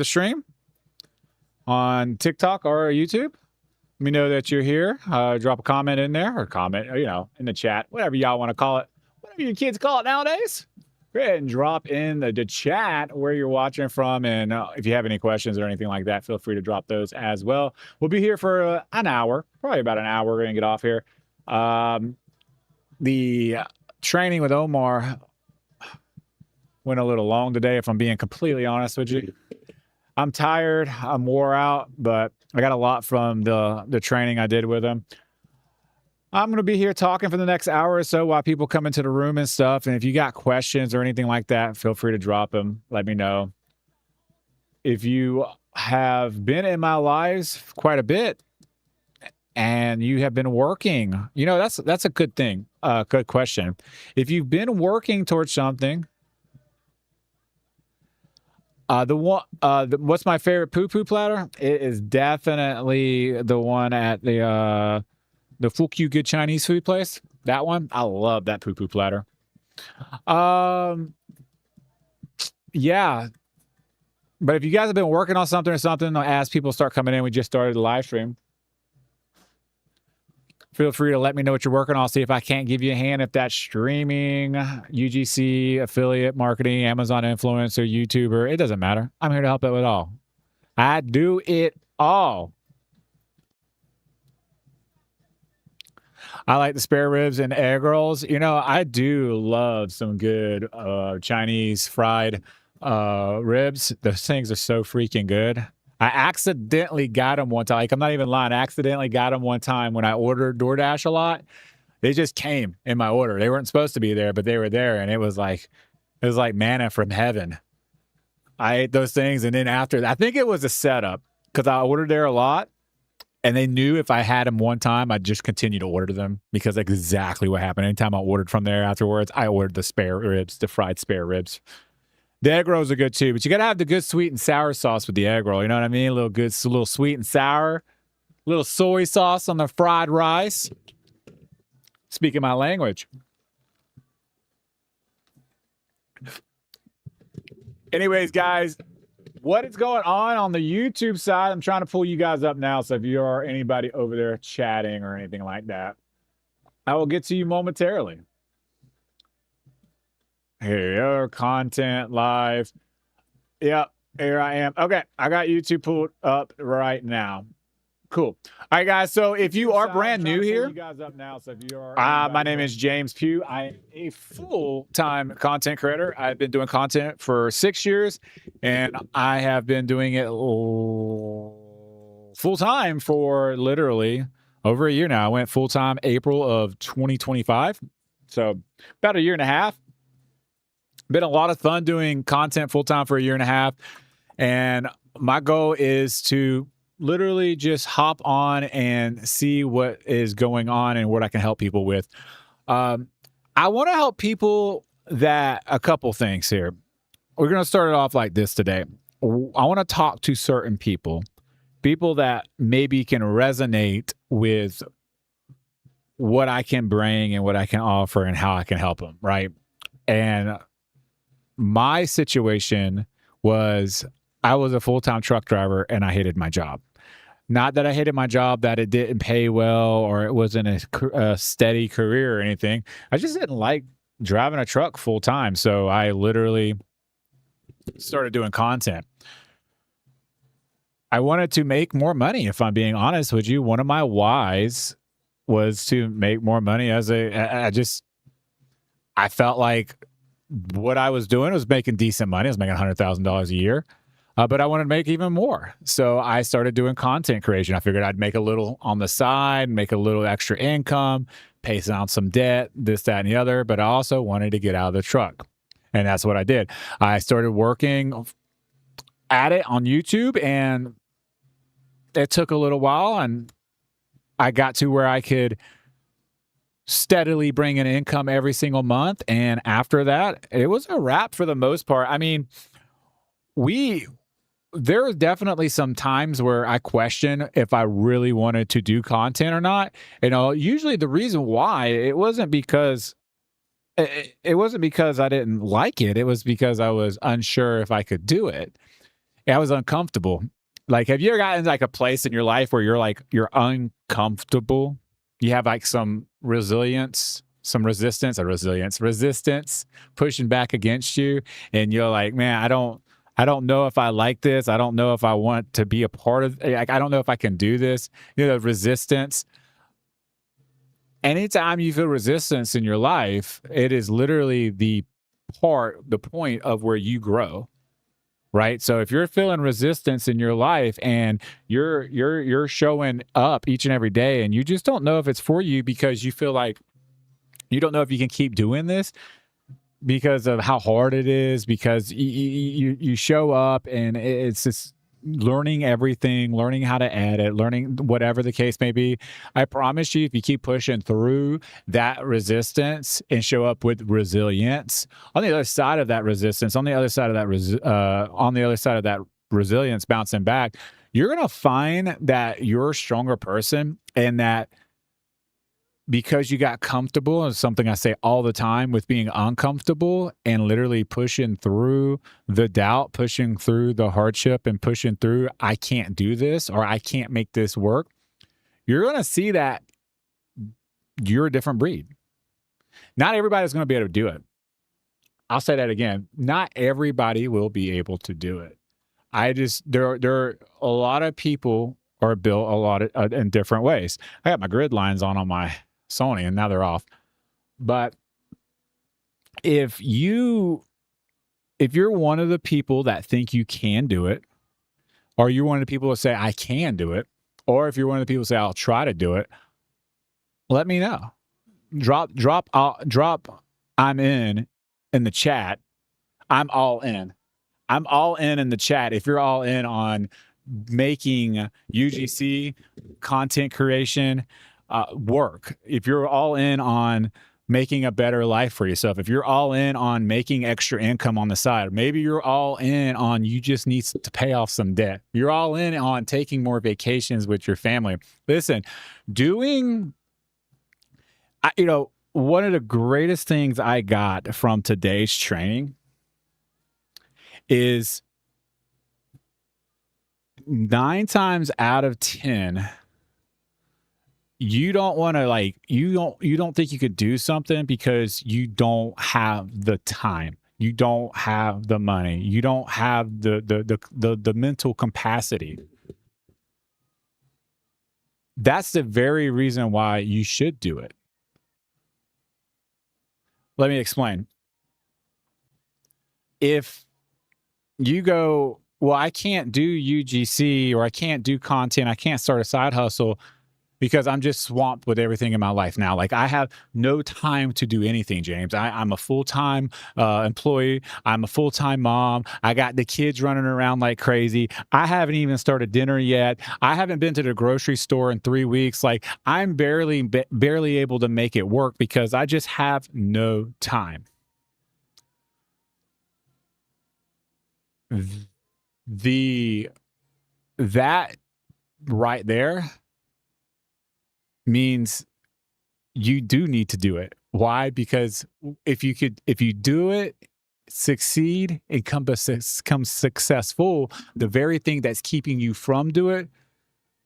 the stream on TikTok or YouTube. Let me know that you're here. Drop a comment in there or comment, in the chat, whatever y'all want to call it. Whatever you kids call it nowadays. Go ahead and drop in the chat where you're watching from. And if you have any questions or anything like that, feel free to drop those as well. We'll be here for an hour, probably about an hour. We're going to get off here. The training with Omar went a little long today, if I'm being completely honest with you. I'm tired. I'm wore out, but I got a lot from the training I did with him. I'm going to be here talking for the next hour or so while people come into the room and stuff. And if you got questions or anything like that, feel free to drop them. Let me know. If you have been in my lives quite a bit and you have been working, that's a good thing. Good question. If you've been working towards something, what's my favorite poo-poo platter? It is definitely the one at the Fukyu Good Chinese food place. That one, I love that poo-poo platter. Yeah. But if you guys have been working on something or something, as people start coming in, we just started the live stream. Feel free to let me know what you're working on. I'll see if I can't give you a hand. If that's streaming, UGC, affiliate marketing, Amazon influencer, YouTuber, it doesn't matter. I'm here to help out with all. I do it all. I like the spare ribs and egg rolls. I do love some good Chinese fried ribs. Those things are so freaking good. I accidentally got them one time. Like, I'm not even lying. I accidentally got them one time when I ordered DoorDash a lot. They just came in my order. They weren't supposed to be there, but they were there. And it was like manna from heaven. I ate those things. And then after, I think it was a setup because I ordered there a lot. And they knew if I had them one time, I'd just continue to order them because that's exactly what happened. Anytime I ordered from there afterwards, I ordered the spare ribs, the fried spare ribs. The egg rolls are good too, but you got to have the good sweet and sour sauce with the egg roll. You know what I mean? A little sweet and sour, a little soy sauce on the fried rice. Speaking my language. Anyways, guys. What is going on the YouTube side? I'm trying to pull you guys up now. So if you are anybody over there chatting or anything like that, I will get to you momentarily. Here you are, content live. Yep, here I am. Okay, I got YouTube pulled up right now. Cool. All right, guys. So if you are brand new here, my name is James Pugh. I am a full-time content creator. I've been doing content for 6 years, and I have been doing it full-time for literally over a year now. I went full-time April of 2025, so about a year and a half. Been a lot of fun doing content full-time for a year and a half, and my goal is to literally just hop on and see what is going on and what I can help people with. I want to help people a couple things here. We're going to start it off like this today. I want to talk to certain people that maybe can resonate with what I can bring and what I can offer and how I can help them, right? And my situation was I was a full-time truck driver and I hated my job. Not that I hated my job, that it didn't pay well or it wasn't a steady career or anything. I just didn't like driving a truck full time. So I literally started doing content. I wanted to make more money, if I'm being honest with you. One of my whys was to make more money I felt like what I was doing was making decent money. I was making $100,000 a year. But I wanted to make even more. So I started doing content creation. I figured I'd make a little on the side, make a little extra income, pay down some debt, this, that, and the other. But I also wanted to get out of the truck. And that's what I did. I started working at it on YouTube, and it took a little while. And I got to where I could steadily bring in income every single month. And after that, it was a wrap for the most part. I mean, there are definitely some times where I question if I really wanted to do content or not. Usually the reason why, it wasn't because I didn't like it. It was because I was unsure if I could do it. I was uncomfortable. Like, have you ever gotten like a place in your life where you're uncomfortable? You have like some resilience, some resistance, or resistance pushing back against you, and you're like, man, I don't know if I like this. I don't know if I want to be a part of. Like, I don't know if I can do this. Resistance. Anytime you feel resistance in your life, it is literally the point of where you grow. Right. So if you're feeling resistance in your life and you're showing up each and every day and you just don't know if it's for you because you feel like you don't know if you can keep doing this because of how hard it is, because you show up and it's just learning everything, learning how to edit, learning whatever the case may be. I promise you, if you keep pushing through that resistance and show up with resilience, on the other side of that resistance, on the other side of that resilience, bouncing back, you're gonna find that you're a stronger person, and that because you got comfortable, is something I say all the time, with being uncomfortable and literally pushing through the doubt, pushing through the hardship, and pushing through, I can't do this or I can't make this work. You're going to see that you're a different breed. Not everybody's going to be able to do it. I'll say that again. Not everybody will be able to do it. There are a lot of people are built a lot of, in different ways. I got my grid lines on my Sony and now they're off. But if you're one of the people that think you can do it, or you're one of the people that say I can do it, or if you're one of the people that say I'll try to do it, let me know. Drop I'm in the chat. I'm all in. I'm all in the chat. If you're all in on making UGC content creation work, if you're all in on making a better life for yourself, if you're all in on making extra income on the side, maybe you're all in on you just need to pay off some debt, you're all in on taking more vacations with your family. Listen, one of the greatest things I got from today's training is 9 times out of 10, you don't want to you don't think you could do something because you don't have the time, you don't have the money, you don't have the mental capacity. That's the very reason why you should do it. Let me explain. If you go, well, I can't do UGC, or I can't do content, I can't start a side hustle because I'm just swamped with everything in my life now. Like, I have no time to do anything, James. I'm a full-time employee. I'm a full-time mom. I got the kids running around like crazy. I haven't even started dinner yet. I haven't been to the grocery store in 3 weeks. Like, I'm barely able to make it work because I just have no time. That right there means you do need to do it. Why? Because if you do it, succeed, and become successful, the very thing that's keeping you from do it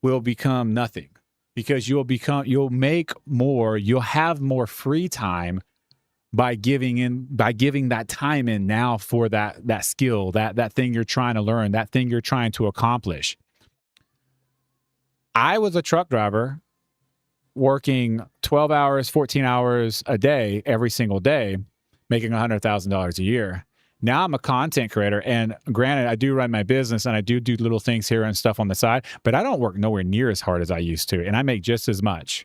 will become nothing, because you'll make more, you'll have more free time by giving that time in now for that skill, that thing you're trying to learn, that thing you're trying to accomplish. I was a truck driver working 12 hours, 14 hours a day, every single day, making $100,000 a year. Now I'm a content creator, and granted, I do run my business and I do little things here and stuff on the side, but I don't work nowhere near as hard as I used to, and I make just as much.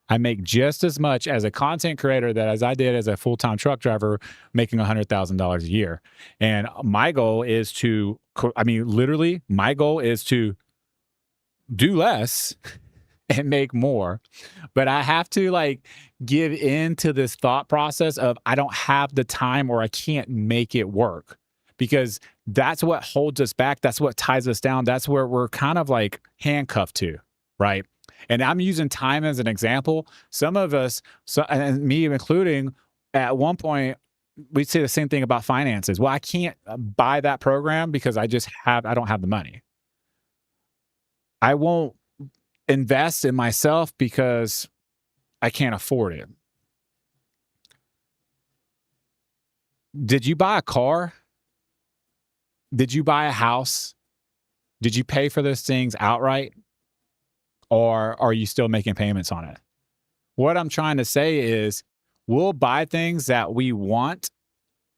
I make just as much as a content creator as I did as a full-time truck driver making $100,000 a year. And my goal is my goal is to do less and make more. But I have to give in to this thought process of I don't have the time, or I can't make it work, because that's what holds us back. That's what ties us down. That's where we're kind of handcuffed to, right? And I'm using time as an example. Some of us, and me including, at one point, we say the same thing about finances. Well, I can't buy that program because I don't have the money. I won't invest in myself because I can't afford it. Did you buy a car? Did you buy a house? Did you pay for those things outright? Or are you still making payments on it? What I'm trying to say is we'll buy things that we want,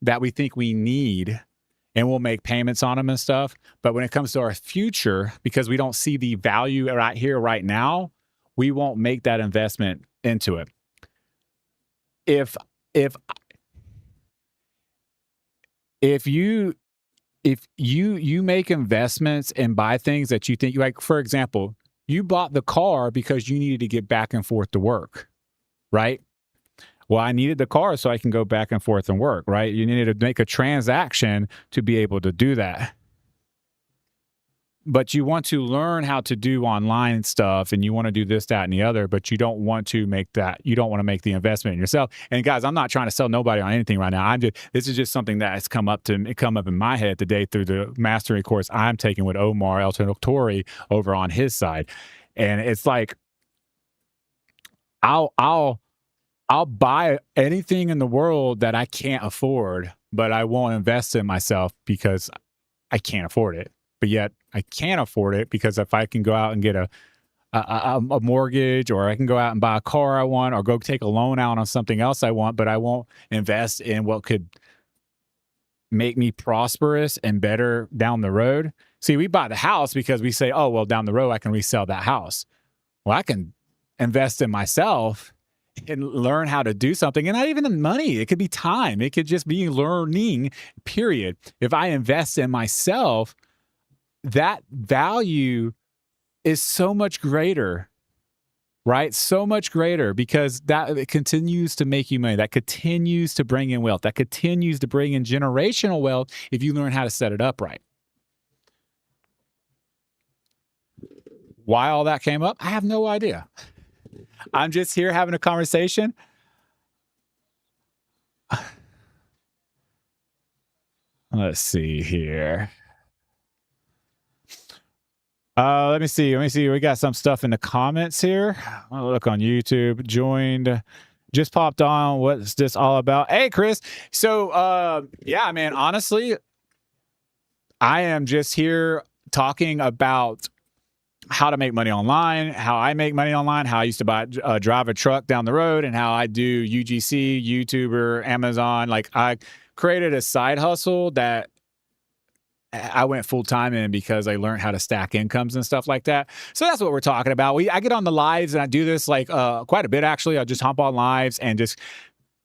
that we think we need, and we'll make payments on them and stuff. But when it comes to our future, because we don't see the value right here, right now, we won't make that investment into it. If if if you if you make investments and buy things that you think, like, for example, you bought the car because you needed to get back and forth to work, right? Well, I needed the car so I can go back and forth and work, right? You needed to make a transaction to be able to do that. But you want to learn how to do online stuff, and you want to do this, that, and the other, but you don't want to make the investment in yourself. And guys, I'm not trying to sell nobody on anything right now. This is just something that has come up in my head today through the mastery course I'm taking with Omar El Torre over on his side. And it's like, I'll buy anything in the world that I can't afford, but I won't invest in myself because I can't afford it. But yet I can't afford it because if I can go out and get a mortgage, or I can go out and buy a car I want, or go take a loan out on something else I want, but I won't invest in what could make me prosperous and better down the road. See, we buy the house because we say, oh, well, down the road I can resell that house. Well, I can invest in myself and learn how to do something, and not even the money. It could be time. It could just be learning, period. If I invest in myself, that value is so much greater, right? So much greater, because it continues to make you money. That continues to bring in wealth. That continues to bring in generational wealth if you learn how to set it up right. Why all that came up, I have no idea. I'm just here having a conversation. Let's see here. Let me see. We got some stuff in the comments here. I'll look on YouTube. Joined. Just popped on. What's this all about? Hey, Chris. So, yeah, man, honestly, I am just here talking about how to make money online, how I make money online, how I used to drive a truck down the road, and how I do UGC, YouTuber, Amazon. Like, I created a side hustle that I went full time in because I learned how to stack incomes and stuff like that. So that's what we're talking about. I get on the lives, and I do this like quite a bit, actually. I just hop on lives and just,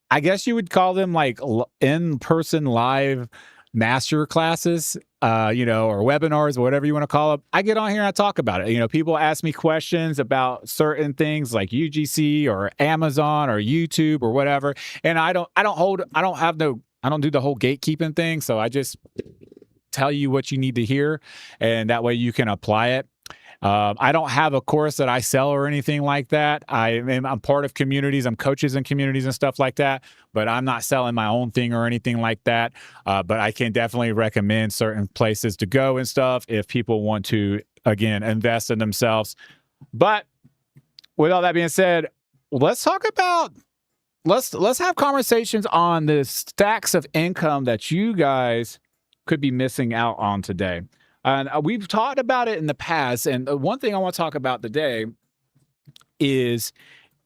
I guess you would call them like in-person live master classes, or webinars, or whatever you want to call them. I get on here and I talk about it. People ask me questions about certain things like UGC or Amazon or YouTube or whatever. And I don't do the whole gatekeeping thing. So I just tell you what you need to hear, and that way you can apply it. I don't have a course that I sell or anything like that. I'm part of communities. I'm coaches in communities and stuff like that, but I'm not selling my own thing or anything like that. But I can definitely recommend certain places to go and stuff if people want to, again, invest in themselves. But with all that being said, let's talk about, let's have conversations on the stacks of income that you guys could be missing out on today. And we've talked about it in the past. And one thing I want to talk about today is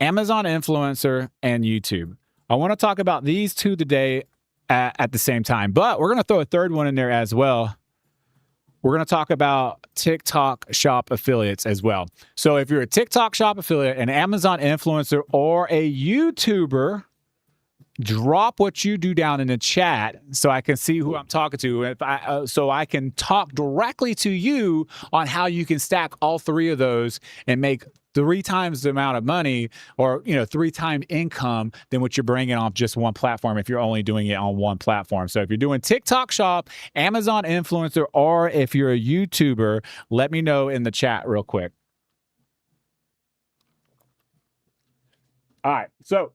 Amazon influencer and YouTube. I want to talk about these two today at the same time, but we're going to throw a third one in there as well. We're going to talk about TikTok shop affiliates as well. So if you're a TikTok shop affiliate, an Amazon influencer, or a YouTuber, drop what you do down in the chat so I can see who I'm talking to. So I can talk directly to you on how you can stack all three of those and make 3 times the amount of money, or 3 times income than what you're bringing off just one platform if you're only doing it on one platform. So if you're doing TikTok shop, Amazon influencer, or if you're a YouTuber, let me know in the chat real quick. All right. So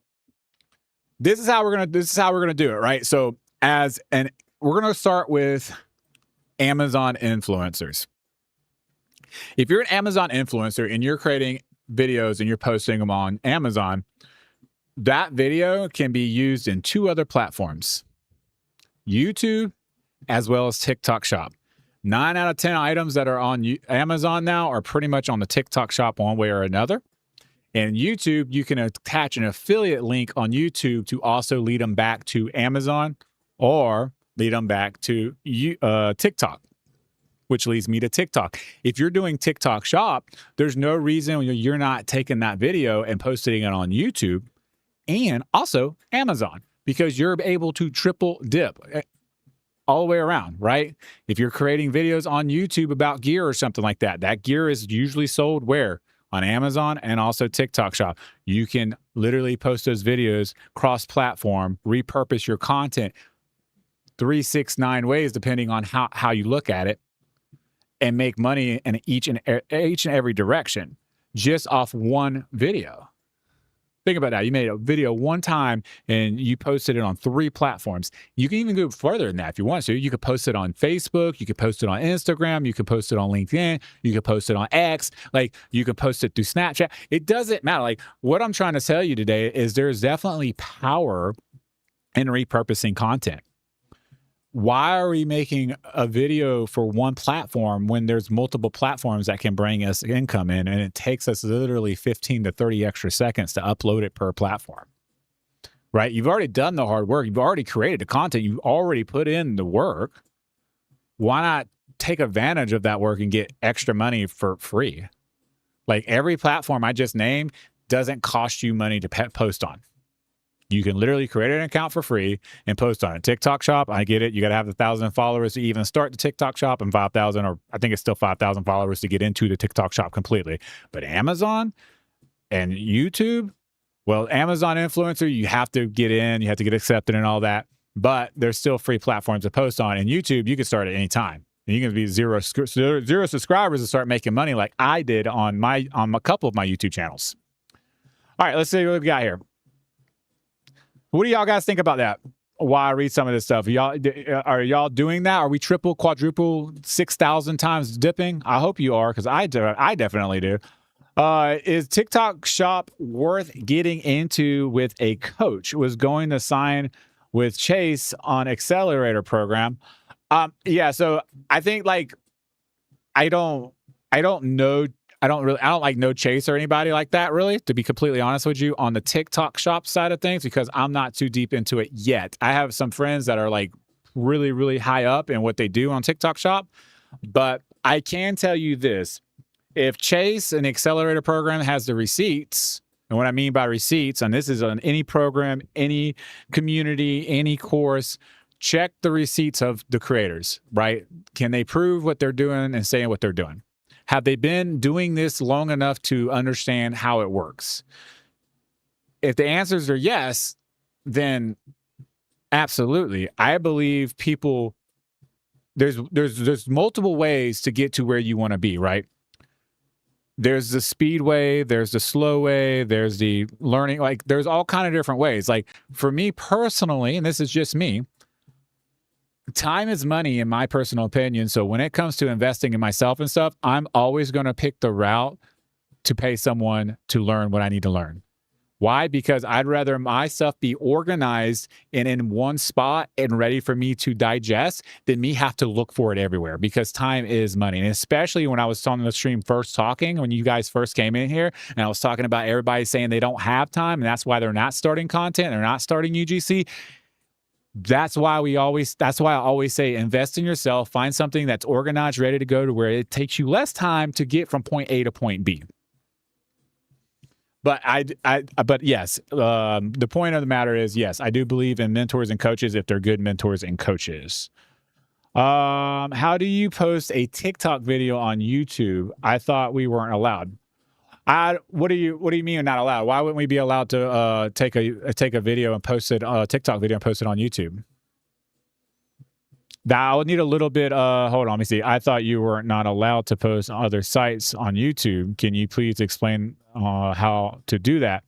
this is how we're gonna do it, right? So we're gonna start with Amazon influencers. If you're an Amazon influencer and you're creating videos and you're posting them on Amazon, that video can be used in 2 other platforms, YouTube as well as TikTok Shop. 9 out of 10 items that are on Amazon now are pretty much on the TikTok Shop one way or another. And YouTube, you can attach an affiliate link on YouTube to also lead them back to Amazon or lead them back to TikTok, which leads me to TikTok. If you're doing TikTok Shop, there's no reason you're not taking that video and posting it on YouTube and also Amazon, because you're able to triple dip all the way around, right? If you're creating videos on YouTube about gear or something like that, that gear is usually sold where? On Amazon and also TikTok Shop. You can literally post those videos cross-platform, repurpose your content 3, 6, 9 ways, depending on how you look at it, and make money in each and every direction just off one video. Think about that. You made a video one time and you posted it on 3 platforms. You can even go further than that if you want to. You could post it on Facebook. You could post it on Instagram. You could post it on LinkedIn. You could post it on X. Like, you could post it through Snapchat. It doesn't matter. Like, what I'm trying to tell you today is there's definitely power in repurposing content. Why are we making a video for one platform when there's multiple platforms that can bring us income in, and it takes us literally 15 to 30 extra seconds to upload it per platform, right? You've already done the hard work. You've already created the content. You've already put in the work. Why not take advantage of that work and get extra money for free? Like, every platform I just named doesn't cost you money to post on. You can literally create an account for free and post on it. TikTok Shop, I get it. You got to have 1,000 followers to even start the TikTok Shop, and 5,000, or I think it's still 5,000 followers to get into the TikTok Shop completely. But Amazon and YouTube, well, Amazon influencer, you have to get in, you have to get accepted and all that. But there's still free platforms to post on. And YouTube, you can start at any time. And you can be zero subscribers and start making money like I did on a couple of my YouTube channels. All right, let's see what we've got here. What do y'all guys think about that? While I read some of this stuff, are y'all doing that? Are we triple, quadruple, 6,000 times dipping? I hope you are, because I definitely do. Is TikTok Shop worth getting into with a coach? Was going to sign with Chase on accelerator program. Yeah, so I think, like, I don't know. I don't like no Chase or anybody like that, really, to be completely honest with you, on the TikTok Shop side of things, because I'm not too deep into it yet. I have some friends that are like really, really high up in what they do on TikTok Shop, but I can tell you this. If Chase, an accelerator program, has the receipts, and what I mean by receipts, and this is on any program, any community, any course, check the receipts of the creators, right? Can they prove what they're doing and saying what they're doing? Have they been doing this long enough to understand how it works? If the answers are yes, then absolutely. I believe people, there's multiple ways to get to where you want to be, right? There's the speed way, there's the slow way, there's the learning, like, there's all kind of different ways. Like, for me personally, and this is just me, time is money in my personal opinion. So when it comes to investing in myself and stuff, I'm always going to pick the route to pay someone to learn what I need to learn. Why? Because I'd rather my stuff be organized and in one spot and ready for me to digest than me have to look for it everywhere, because time is money. And especially when I was on the stream first talking, when you guys first came in here, and I was talking about everybody saying they don't have time and that's why they're not starting content, they're not starting UGC. That's why I always say invest in yourself, find something that's organized, ready to go, to where it takes you less time to get from point A to point B. But but yes, the point of the matter is, yes, I do believe in mentors and coaches if they're good mentors and coaches. How do you post a TikTok video on YouTube? I thought we weren't allowed. What do you mean you're not allowed? Why wouldn't we be allowed to take a video and post it, a TikTok video and post it on YouTube? That I would need a little bit. Hold on, let me see. I thought you were not allowed to post on other sites on YouTube. Can you please explain how to do that?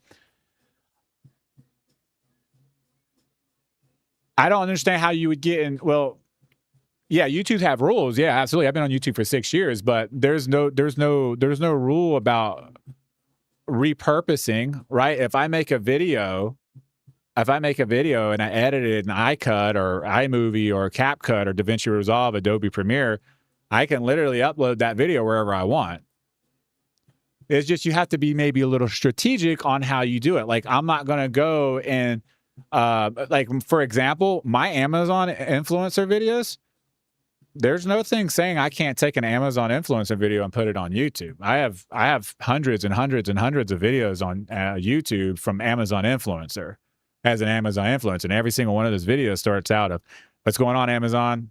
I don't understand how you would get in. Well, yeah, YouTube have rules. Yeah, absolutely. I've been on YouTube for 6 years, but there's no rule about repurposing, right? If I make a video and I edit it in iCut or iMovie or CapCut or DaVinci Resolve, Adobe Premiere, I can literally upload that video wherever I want. It's just you have to be maybe a little strategic on how you do it. Like I'm not going to go and like for example, my Amazon influencer videos, there's no thing saying I can't take an Amazon influencer video and put it on YouTube. I have hundreds and hundreds and hundreds of videos on YouTube from Amazon influencer as an Amazon influencer, and every single one of those videos starts out of what's going on Amazon.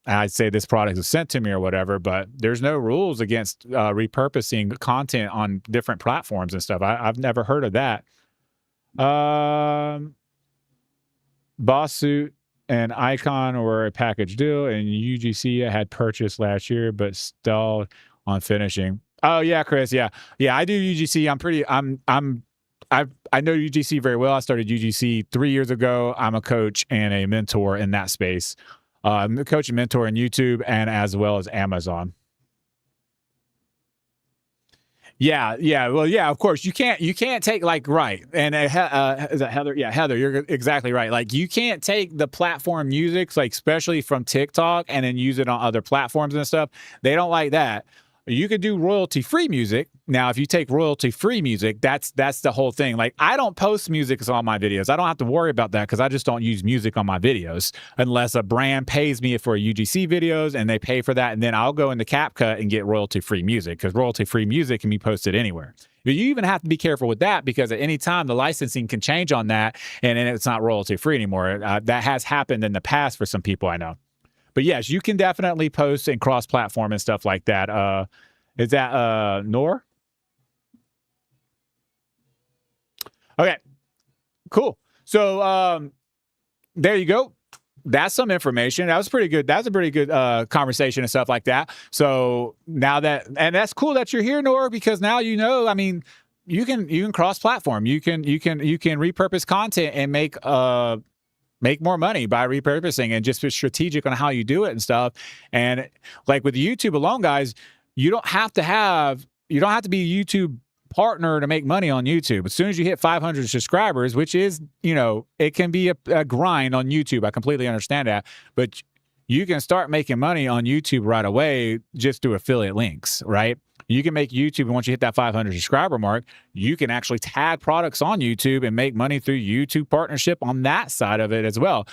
I'd say this product is sent to me or whatever, but there's no rules against repurposing content on different platforms and stuff. I've never heard of that. Boss Suit and Icon were a package deal, and UGC I had purchased last year, but stalled on finishing. Oh yeah, Chris. Yeah, I do UGC. I know UGC very well. I started UGC 3 years ago. I'm a coach and a mentor in that space. I'm a coach and mentor in YouTube and as well as Amazon. Yeah, well, yeah, of course. You can't take like right. And is that Heather? Yeah, Heather, you're exactly right. Like you can't take the platform music, like especially from TikTok, and then use it on other platforms and stuff. They don't like that. You could do royalty-free music. Now, if you take royalty-free music, that's the whole thing. Like, I don't post music on my videos. I don't have to worry about that because I just don't use music on my videos unless a brand pays me for UGC videos and they pay for that. And then I'll go into CapCut and get royalty-free music because royalty-free music can be posted anywhere. But you even have to be careful with that because at any time the licensing can change on that and then it's not royalty-free anymore. That has happened in the past for some people I know. But yes, you can definitely post and cross-platform and stuff like that. Is that Nor? Okay, cool. So there you go. That's some information. That was pretty good. That was a pretty good conversation and stuff like that. So now and that's cool that you're here, Nor, because now you know. I mean, you can cross-platform. You can repurpose content and make more money by repurposing and just be strategic on how you do it and stuff. And like with YouTube alone, guys, you don't have to be a YouTube partner to make money on YouTube. As soon as you hit 500 subscribers, which is, it can be a grind on YouTube. I completely understand that, but you can start making money on YouTube right away just through affiliate links, right? You can make YouTube, and once you hit that 500 subscriber mark, you can actually tag products on YouTube and make money through YouTube partnership on that side of it as well.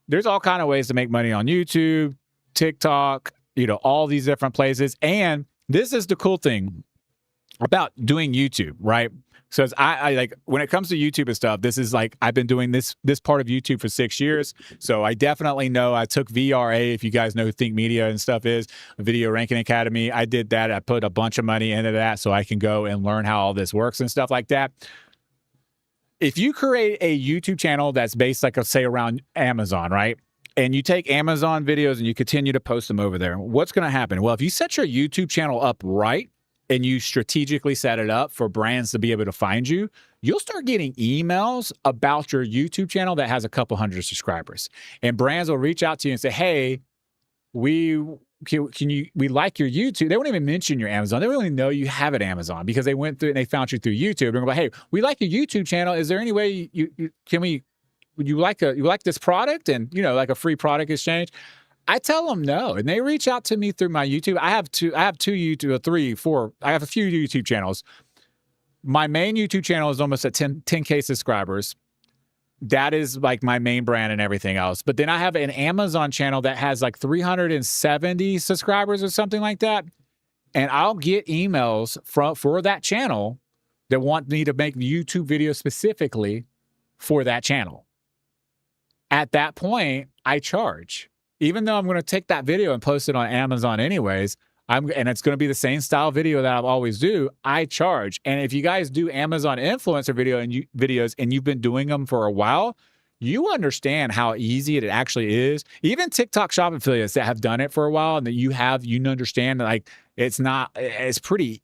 There's all kinds of ways to make money on YouTube, TikTok, all these different places. And this is the cool thing about doing YouTube, right? So I like when it comes to YouTube and stuff, this is like I've been doing this part of YouTube for 6 years. So I definitely know. I took VRA, if you guys know who Think Media and stuff is, Video Ranking Academy. I did that. I put a bunch of money into that so I can go and learn how all this works and stuff like that. If you create a YouTube channel that's based, like, say, around Amazon, right? And you take Amazon videos and you continue to post them over there, what's going to happen? Well, if you set your YouTube channel up right, and you strategically set it up for brands to be able to find you, you'll start getting emails about your YouTube channel that has a couple hundred subscribers. And brands will reach out to you and say, hey, we like your YouTube. They won't even mention your Amazon. They don't really know you have it Amazon because they went through and they found you through YouTube. They're going to be like, hey, we like your YouTube channel. Is there any way would you like this product? And, like a free product exchange. I tell them no, and they reach out to me through my YouTube. I have two YouTube, 3, 4. I have a few YouTube channels. My main YouTube channel is almost at 10K subscribers. That is like my main brand and everything else. But then I have an Amazon channel that has like 370 subscribers or something like that. And I'll get emails for that channel that want me to make YouTube videos specifically for that channel. At that point, I charge. Even though I'm going to take that video and post it on Amazon anyways, and it's going to be the same style video that I always do, I charge. And if you guys do Amazon influencer videos and you've been doing them for a while, you understand how easy it actually is. Even TikTok shop affiliates that have done it for a while and that you understand that, like, it's pretty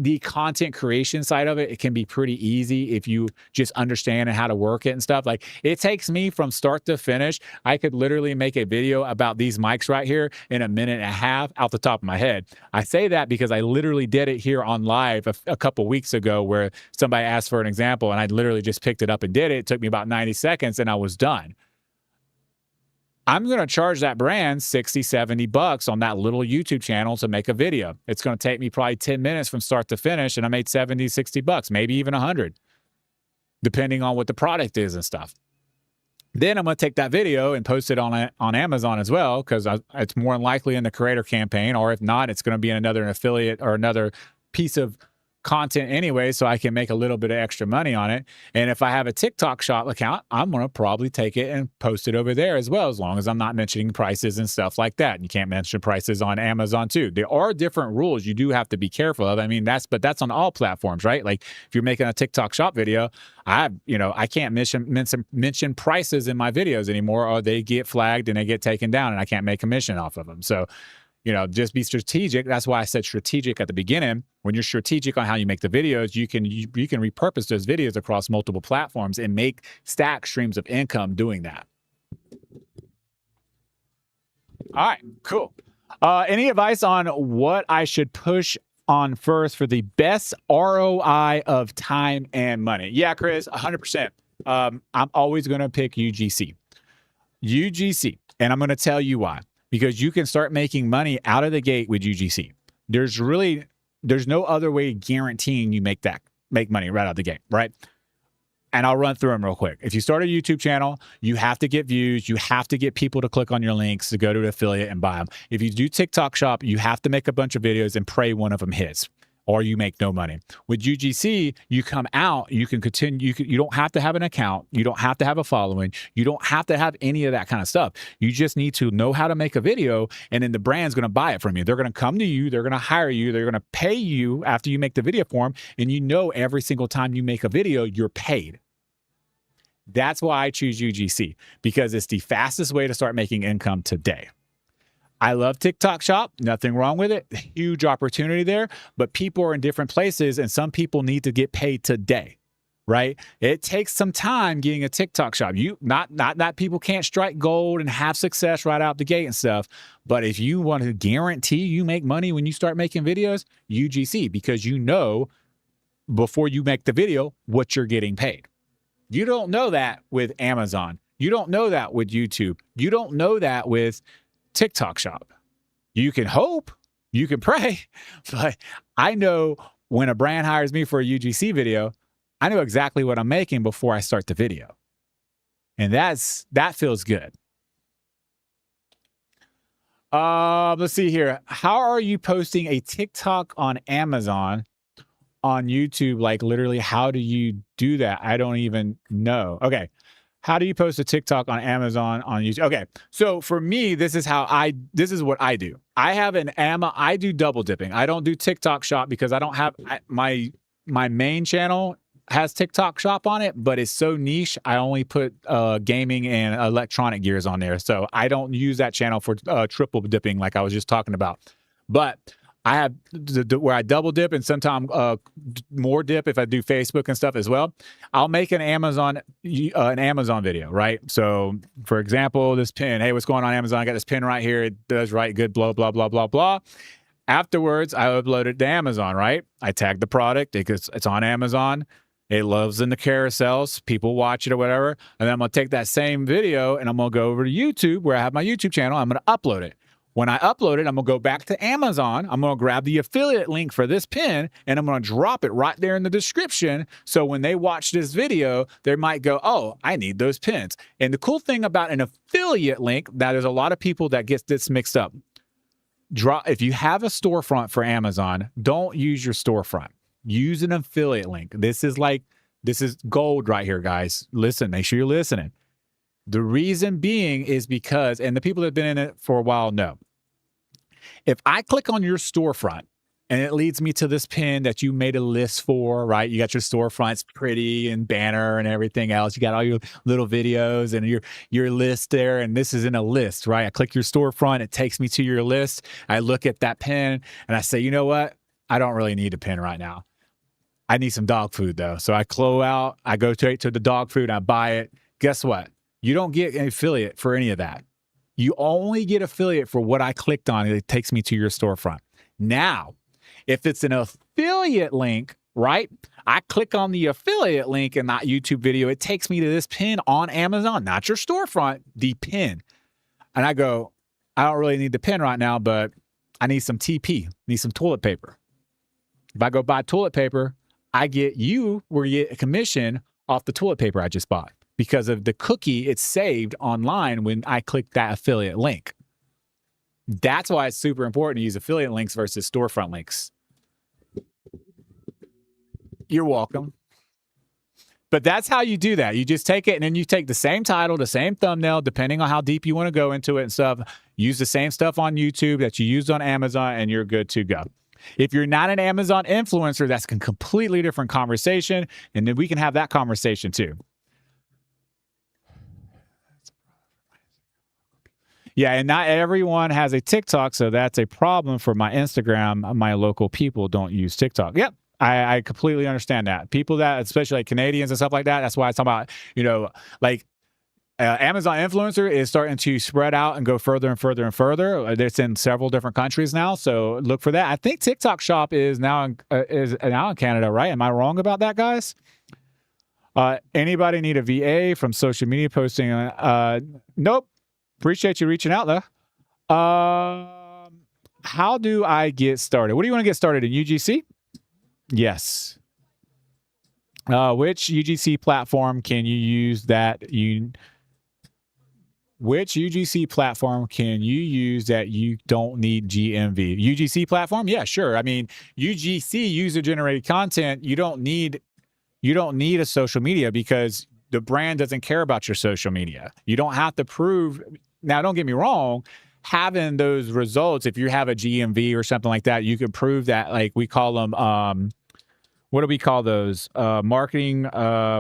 the content creation side of it, it can be pretty easy if you just understand how to work it and stuff. Like it takes me from start to finish. I could literally make a video about these mics right here in a minute and a half out the top of my head. I say that because I literally did it here on live a couple weeks ago where somebody asked for an example and I literally just picked it up and did it. It took me about 90 seconds and I was done. I'm going to charge that brand 60, 70 bucks on that little YouTube channel to make a video. It's going to take me probably 10 minutes from start to finish, and I made 70, 60 bucks, maybe even 100, depending on what the product is and stuff. Then I'm going to take that video and post it on Amazon as well, because it's more than likely in the creator campaign, or if not, it's going to be in another affiliate or another piece of content anyway, so I can make a little bit of extra money on it. And if I have a TikTok shop account, I'm going to probably take it and post it over there as well, as long as I'm not mentioning prices and stuff like that. And you can't mention prices on Amazon too. There are different rules you do have to be careful of. I mean, that's on all platforms, right? Like if you're making a TikTok shop video, I can't mention prices in my videos anymore, or they get flagged and they get taken down and I can't make commission off of them. So just be strategic. That's why I said strategic at the beginning. When you're strategic on how you make the videos, you can repurpose those videos across multiple platforms and make stack streams of income doing that. All right, cool. Any advice on what I should push on first for the best ROI of time and money? Yeah, Chris, 100%. I'm always going to pick UGC. And I'm going to tell you why. Because you can start making money out of the gate with UGC. There's no other way guaranteeing you make money right out of the gate, right? And I'll run through them real quick. If you start a YouTube channel, you have to get views. You have to get people to click on your links to go to an affiliate and buy them. If you do TikTok shop, you have to make a bunch of videos and pray one of them hits, or you make no money. With UGC, you come out, you can continue, you don't have to have an account, you don't have to have a following, you don't have to have any of that kind of stuff. You just need to know how to make a video, and then the brand's gonna buy it from you. They're gonna come to you, they're gonna hire you, they're gonna pay you after you make the video for them, and every single time you make a video, you're paid. That's why I choose UGC, because it's the fastest way to start making income today. I love TikTok shop, nothing wrong with it. Huge opportunity there, but people are in different places and some people need to get paid today, right? It takes some time getting a TikTok shop. Not that people can't strike gold and have success right out the gate and stuff, but if you want to guarantee you make money when you start making videos, UGC, because before you make the video what you're getting paid. You don't know that with Amazon. You don't know that with YouTube. You don't know that with TikTok shop. You can hope, you can pray, but I know when a brand hires me for a UGC video, I know exactly what I'm making before I start the video. And that feels good. Let's see here. How are you posting a TikTok on Amazon on YouTube? Like literally, how do you do that? I don't even know. Okay. How do you post a TikTok on Amazon on YouTube? Okay, so for me, this is what I do. I do double dipping. I don't do TikTok shop because I don't have my main channel has TikTok shop on it, but it's so niche. I only put gaming and electronic gears on there, so I don't use that channel for triple dipping like I was just talking about. But I have where I double dip and sometimes more dip if I do Facebook and stuff as well. I'll make an Amazon video, right? So for example, this pin, hey, what's going on Amazon? I got this pin right here. It does right good, blah, blah, blah, blah, blah. Afterwards, I upload it to Amazon, right? I tag the product. It's on Amazon. It loves in the carousels. People watch it or whatever. And then I'm going to take that same video and I'm going to go over to YouTube where I have my YouTube channel. I'm going to upload it. When I upload it, I'm going to go back to Amazon. I'm going to grab the affiliate link for this pin, and I'm going to drop it right there in the description. So when they watch this video, they might go, oh, I need those pins. And the cool thing about an affiliate link, that there's a lot of people that get this mixed up. If you have a storefront for Amazon, don't use your storefront. Use an affiliate link. This is gold right here, guys. Listen, make sure you're listening. The reason being is because, and the people that have been in it for a while know, if I click on your storefront and it leads me to this pin that you made a list for, right? You got your storefronts pretty and banner and everything else. You got all your little videos and your list there. And this is in a list, right? I click your storefront. It takes me to your list. I look at that pin and I say, you know what? I don't really need a pin right now. I need some dog food though. So I go out, I go straight to the dog food, I buy it. Guess what? You don't get an affiliate for any of that. You only get affiliate for what I clicked on. It takes me to your storefront. Now, if it's an affiliate link, right? I click on the affiliate link in that YouTube video. It takes me to this pin on Amazon, not your storefront, the pin. And I go, I don't really need the pin right now, but I need some TP, need some toilet paper. If I go buy toilet paper, you get a commission off the toilet paper I just bought because of the cookie it's saved online when I click that affiliate link. That's why it's super important to use affiliate links versus storefront links. You're welcome. But that's how you do that. You just take it and then you take the same title, the same thumbnail, depending on how deep you want to go into it and stuff. Use the same stuff on YouTube that you used on Amazon and you're good to go. If you're not an Amazon influencer, that's a completely different conversation. And then we can have that conversation too. Yeah, and not everyone has a TikTok, so that's a problem for my Instagram. My local people don't use TikTok. Yep. I completely understand that. People that, especially like Canadians and stuff like that, that's why I talk about, like Amazon influencer is starting to spread out and go further and further and further. It's in several different countries now, so look for that. I think TikTok Shop is now in Canada, right? Am I wrong about that, guys? Anybody need a VA from social media posting? Nope. Appreciate you reaching out, though. How do I get started? What do you want to get started in UGC? Yes. Which UGC platform can you use that you... Which UGC platform can you use that you don't need GMV? UGC platform? Yeah, sure. I mean, UGC, user-generated content, you don't need a social media because the brand doesn't care about your social media. You don't have to prove... Now, don't get me wrong, having those results, if you have a GMV or something like that, you can prove that, like we call them, what do we call those? Marketing,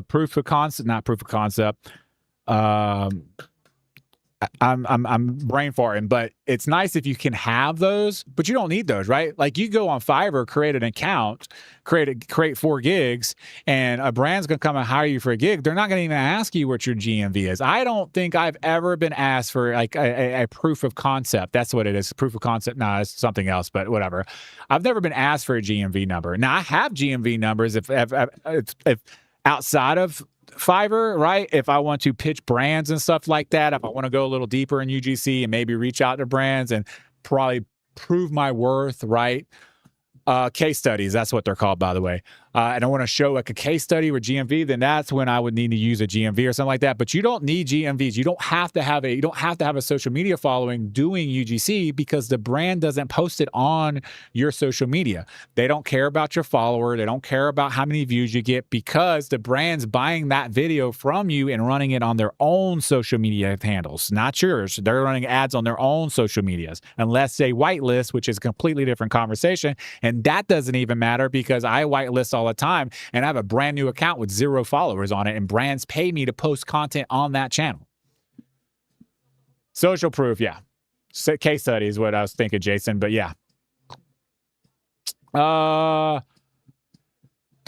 proof of concept, not proof of concept. I'm brain farting, but it's nice if you can have those, but you don't need those, right? Like you go on Fiverr, create an account, create 4 gigs, and a brand's gonna come and hire you for a gig. They're not gonna even ask you what your GMV is. I don't think I've ever been asked for like a proof of concept. That's what it is. Proof of concept. No, it's something else, but whatever. I've never been asked for a GMV number. Now I have GMV numbers if outside of Fiverr, right? If I want to pitch brands and stuff like that, if I want to go a little deeper in UGC and maybe reach out to brands and probably prove my worth, right? Case studies, that's what they're called, by the way. And I want to show like a case study with GMV, then that's when I would need to use a GMV or something like that. But you don't need GMVs. You don't have to have a social media following doing UGC because the brand doesn't post it on your social media. They don't care about your follower. They don't care about how many views you get because the brand's buying that video from you and running it on their own social media handles, not yours. They're running ads on their own social medias, unless they whitelist, which is a completely different conversation. And that doesn't even matter because I whitelist all the time and I have a brand new account with 0 followers on it and brands pay me to post content on that channel. Social proof, yeah. Case study is what I was thinking, Jason, but yeah.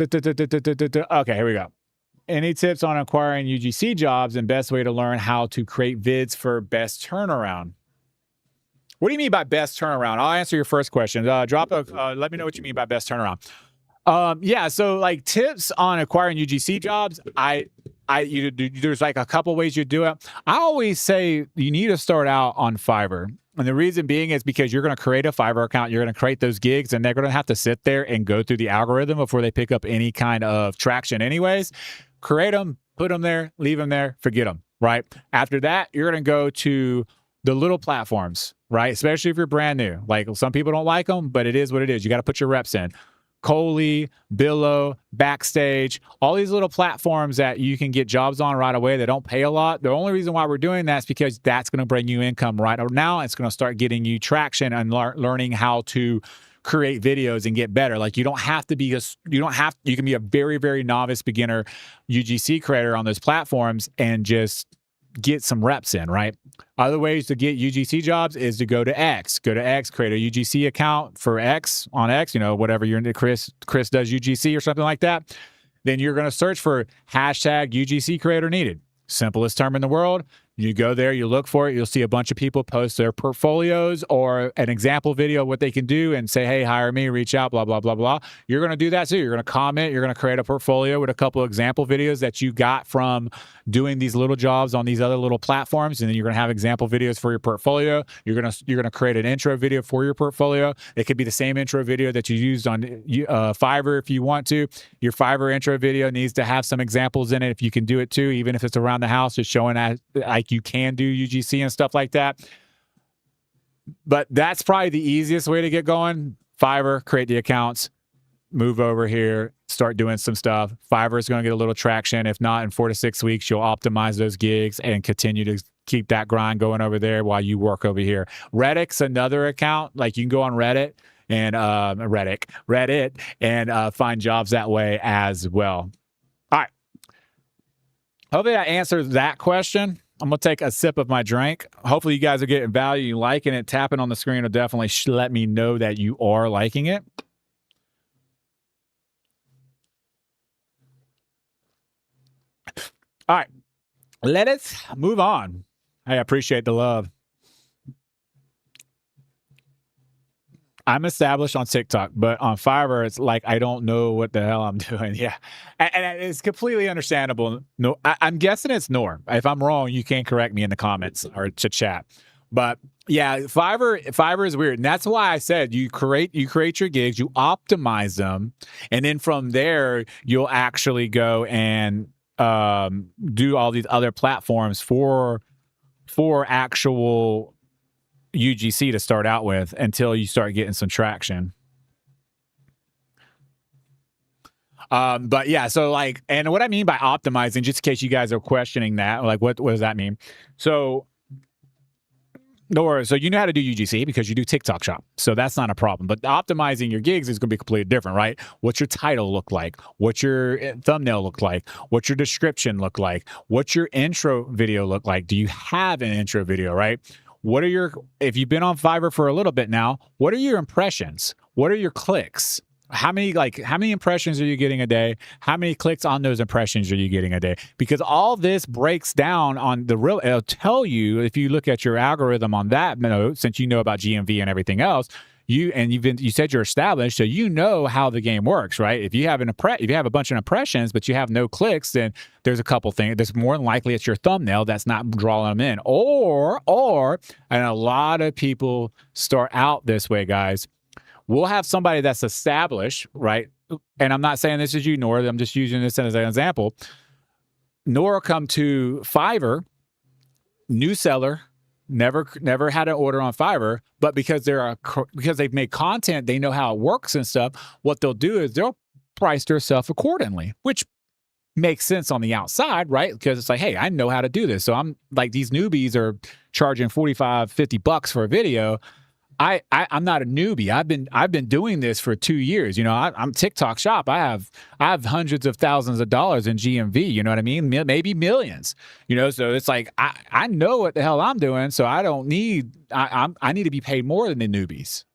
Okay, here we go. Any tips on acquiring UGC jobs and best way to learn how to create vids for best turnaround? What do you mean by best turnaround? I'll answer your first question. Let me know what you mean by best turnaround. Yeah, so like tips on acquiring UGC jobs, there's like a couple ways you do it. I always say you need to start out on Fiverr. And the reason being is because you're going to create a Fiverr account, you're going to create those gigs, and they're going to have to sit there and go through the algorithm before they pick up any kind of traction anyways. Create them, put them there, leave them there, forget them, right? After that, you're going to go to the little platforms, right? Especially if you're brand new. Like some people don't like them, but it is what it is. You got to put your reps in. Coley, Billo, Backstage, all these little platforms that you can get jobs on right away that don't pay a lot. The only reason why we're doing that is because that's going to bring you income right now. It's going to start getting you traction and learning how to create videos and get better. Like you can be a very, very novice beginner UGC creator on those platforms and just get some reps in, right? Other ways to get UGC jobs is to go to X. Go to X, create a UGC account for X on X, whatever you're into. Chris does UGC or something like that. Then you're going to search for hashtag UGC creator needed. Simplest term in the world. You go there, you look for it, you'll see a bunch of people post their portfolios or an example video of what they can do and say, hey, hire me, reach out, blah, blah, blah, blah. You're going to do that too. You're going to comment. You're going to create a portfolio with a couple of example videos that you got from doing these little jobs on these other little platforms. And then you're going to have example videos for your portfolio. You're going to create an intro video for your portfolio. It could be the same intro video that you used on Fiverr if you want to. Your Fiverr intro video needs to have some examples in it if you can do it too, even if it's around the house, just showing that like you can do UGC and stuff like that. But that's probably the easiest way to get going. Fiverr, create the accounts, move over here, start doing some stuff. Fiverr is going to get a little traction. If not, in 4 to 6 weeks, you'll optimize those gigs and continue to keep that grind going over there while you work over here. Reddit's another account. Like you can go on Reddit and Reddit and find jobs that way as well. All right. Hopefully that answers that question. I'm going to take a sip of my drink. Hopefully you guys are getting value, you liking it. Tapping on the screen will definitely let me know that you are liking it. All right, let us move on. I appreciate the love. I'm established on TikTok, but on Fiverr, it's like I don't know what the hell I'm doing. Yeah, and it's completely understandable. No, I'm guessing it's Norm. If I'm wrong, you can correct me in the comments or to chat. But yeah, Fiverr is weird, and that's why I said you create your gigs, you optimize them, and then from there you'll actually go and do all these other platforms for actual UGC to start out with until you start getting some traction. But yeah, so like, and what I mean by optimizing, just in case you guys are questioning that, like what does that mean? So you know how to do UGC because you do TikTok shop. So that's not a problem. But optimizing your gigs is going to be completely different, right? What's your title look like? What's your thumbnail look like? What's your description look like? What's your intro video look like? Do you have an intro video, right? If you've been on Fiverr for a little bit now, what are your impressions? What are your clicks? How many impressions are you getting a day? How many clicks on those impressions are you getting a day? Because all this breaks down on it'll tell you if you look at your algorithm on that note, since you know about GMV and everything else, you said you're established, so you know how the game works, right? If you have a bunch of impressions, but you have no clicks, then there's a couple things. There's more than likely it's your thumbnail that's not drawing them in. And a lot of people start out this way, guys. We'll have somebody that's established, right? And I'm not saying this is you, Nora. I'm just using this as an example. Nora come to Fiverr, new seller, never had an order on Fiverr, but because they've made content, they know how it works and stuff. What they'll do is they'll price themselves accordingly, which makes sense on the outside, right? Because it's like, hey, I know how to do this. So I'm like, these newbies are charging $45-$50 for a video. I'm not a newbie. I've been doing this for 2 years. I'm TikTok shop. I have hundreds of thousands of dollars in GMV. You know what I mean? Maybe millions. So it's like I know what the hell I'm doing. So I don't need. I need to be paid more than the newbies.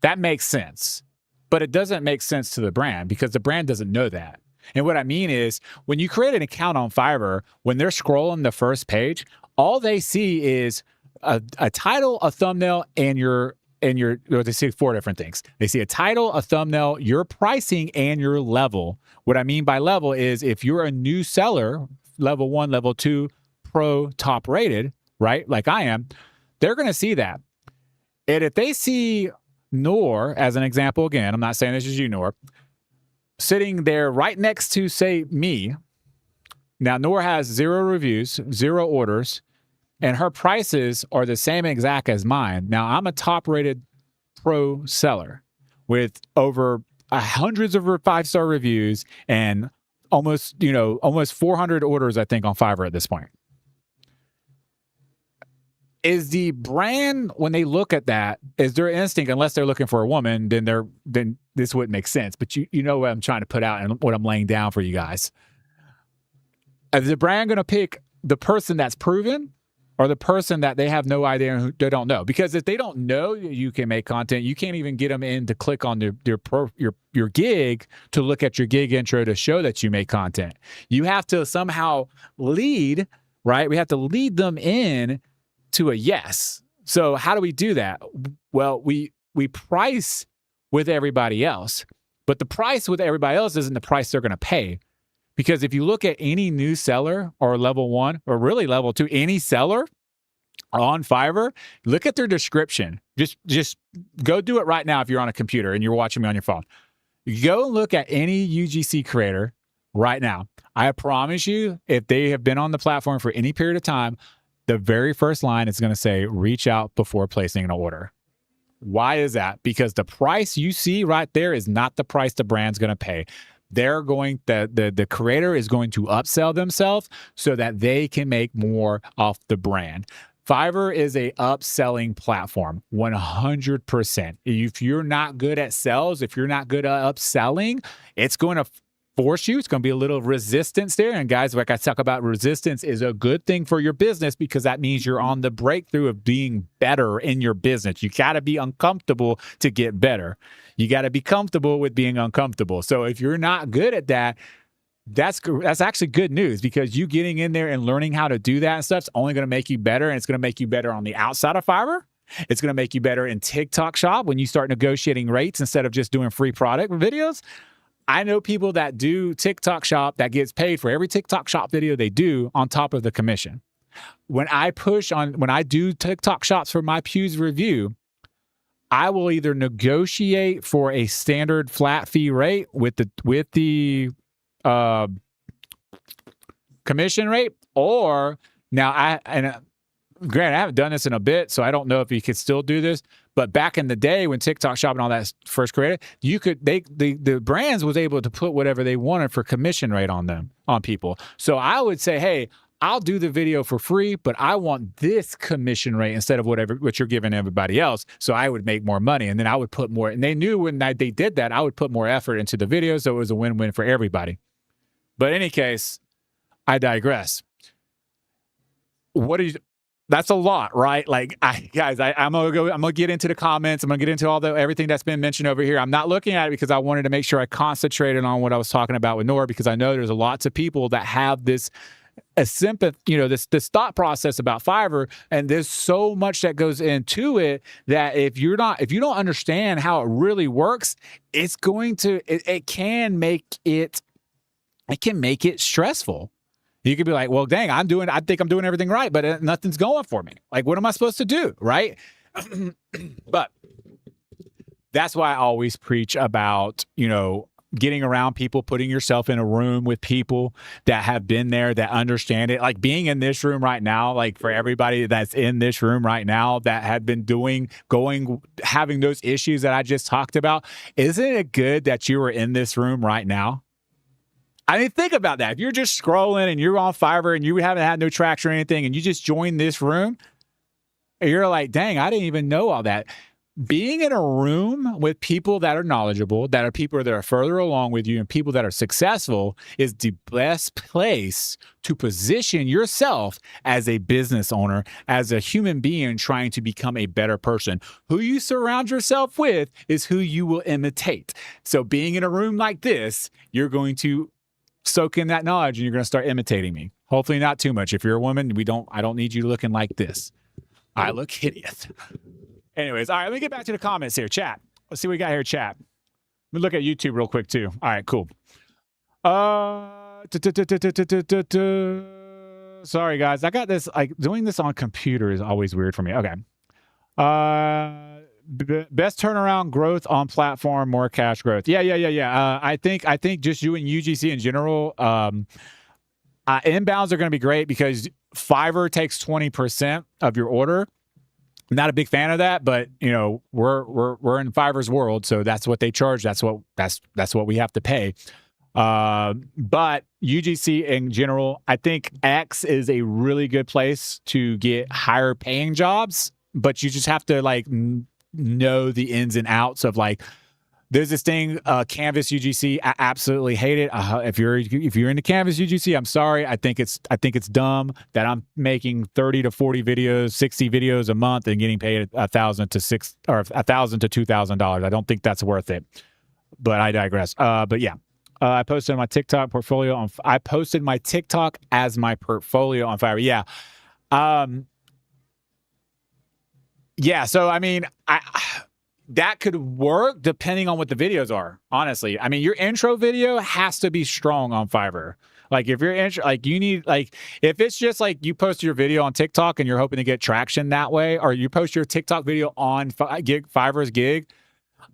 That makes sense, but it doesn't make sense to the brand because the brand doesn't know that. And what I mean is, when you create an account on Fiverr, when they're scrolling the first page, all they see is a title, a thumbnail, they see 4 different things. They see a title, a thumbnail, your pricing, and your level. What I mean by level is if you're a new seller, level 1, level 2, pro, top rated, right? Like I am, they're going to see that. And if they see Nor, as an example, again, I'm not saying this is you, Nor, sitting there right next to, say, me. Now, Nor has 0 reviews, 0 orders, and her prices are the same exact as mine. Now, I'm a top-rated pro seller with over hundreds of 5-star reviews and almost 400 orders, I think, on Fiverr at this point. Is the brand, when they look at that, is their instinct, unless they're looking for a woman, then this wouldn't make sense. But you know what I'm trying to put out and what I'm laying down for you guys. Is the brand going to pick the person that's proven or the person that they have no idea who they don't know. Because if they don't know you can make content, you can't even get them in to click on your gig to look at your gig intro to show that you make content. You have to somehow lead, right? We have to lead them in to a yes. So how do we do that? Well, we price with everybody else, but the price with everybody else isn't the price they're going to pay. Because if you look at any new seller or level 1 or really level 2, any seller on Fiverr, look at their description. Just go do it right now if you're on a computer and you're watching me on your phone. Go look at any UGC creator right now. I promise you, if they have been on the platform for any period of time, the very first line is going to say, reach out before placing an order. Why is that? Because the price you see right there is not the price the brand's going to pay. The creator is going to upsell themselves so that they can make more off the brand. Fiverr is a upselling platform, 100%. If you're not good at sales, if you're not good at upselling, it's going to force you. It's going to be a little resistance there. And guys, like I talk about, resistance is a good thing for your business because that means you're on the breakthrough of being better in your business. You got to be uncomfortable to get better. You got to be comfortable with being uncomfortable. So if you're not good at that, that's actually good news, because you getting in there and learning how to do that and stuff is only going to make you better. And it's going to make you better on the outside of Fiverr. It's going to make you better in TikTok Shop when you start negotiating rates instead of just doing free product videos. I know people that do TikTok Shop that gets paid for every TikTok Shop video they do on top of the commission. When I do TikTok Shops for my Pew's review, I will either negotiate for a standard flat fee rate with the commission rate, or now granted, I haven't done this in a bit, so I don't know if you could still do this. But back in the day when TikTok Shop and all that first created, the brands was able to put whatever they wanted for commission rate on people. So I would say, hey, I'll do the video for free, but I want this commission rate instead of what you're giving everybody else. So I would make more money, and then I would put more. And they knew when they did that, I would put more effort into the video, so it was a win-win for everybody. But in any case, I digress. That's a lot, right? Like, I'm gonna get into the comments. I'm gonna get into everything that's been mentioned over here. I'm not looking at it because I wanted to make sure I concentrated on what I was talking about with Nora, because I know there's lots of people that have this thought process about Fiverr, and there's so much that goes into it that if you don't understand how it really works, it can make it stressful. You could be like, well, dang, I think I'm doing everything right, but nothing's going for me. Like, what am I supposed to do? Right. But that's why I always preach about, getting around people, putting yourself in a room with people that have been there, that understand it. Like being in this room right now, like for everybody that's in this room right now that have been having those issues that I just talked about, isn't it good that you were in this room right now? I mean, think about that. If you're just scrolling and you're on Fiverr and you haven't had no traction or anything, and you just joined this room, you're like, dang, I didn't even know all that. Being in a room with people that are knowledgeable, that are people that are further along with you, and people that are successful is the best place to position yourself as a business owner, as a human being trying to become a better person. Who you surround yourself with is who you will imitate. So being in a room like this, you're going to soak in that knowledge and you're going to start imitating me. Hopefully not too much. If you're a woman, I don't need you looking like this. I look hideous. Anyways, all right, let me get back to the comments here. Chat. Let's see what we got here, chat. Let me look at YouTube real quick too. All right, cool. Sorry guys. I got this, like doing this on computer is always weird for me. Okay. Best turnaround growth on platform, more cash growth. Yeah. I think just doing UGC in general, inbounds are going to be great because Fiverr takes 20% of your order. I'm not a big fan of that, but we're in Fiverr's world, so that's what they charge. That's what we have to pay. But UGC in general, I think X is a really good place to get higher paying jobs, but you just have to know the ins and outs of There's this thing, Canvas UGC. I absolutely hate it. If you're into Canvas UGC, I'm sorry. I think it's dumb that I'm making 30 to 40 videos, 60 videos a month and getting paid $1,000 to $2,000. I don't think that's worth it. But I digress. But yeah, I posted my TikTok portfolio on. I posted my TikTok as my portfolio on Fiverr. Yeah. Yeah. So I mean, that could work depending on what the videos are, honestly. I mean, your intro video has to be strong on Fiverr. Like if you're you need, like, if it's just like you post your video on TikTok and you're hoping to get traction that way, or you post your TikTok video on Fiverr's gig,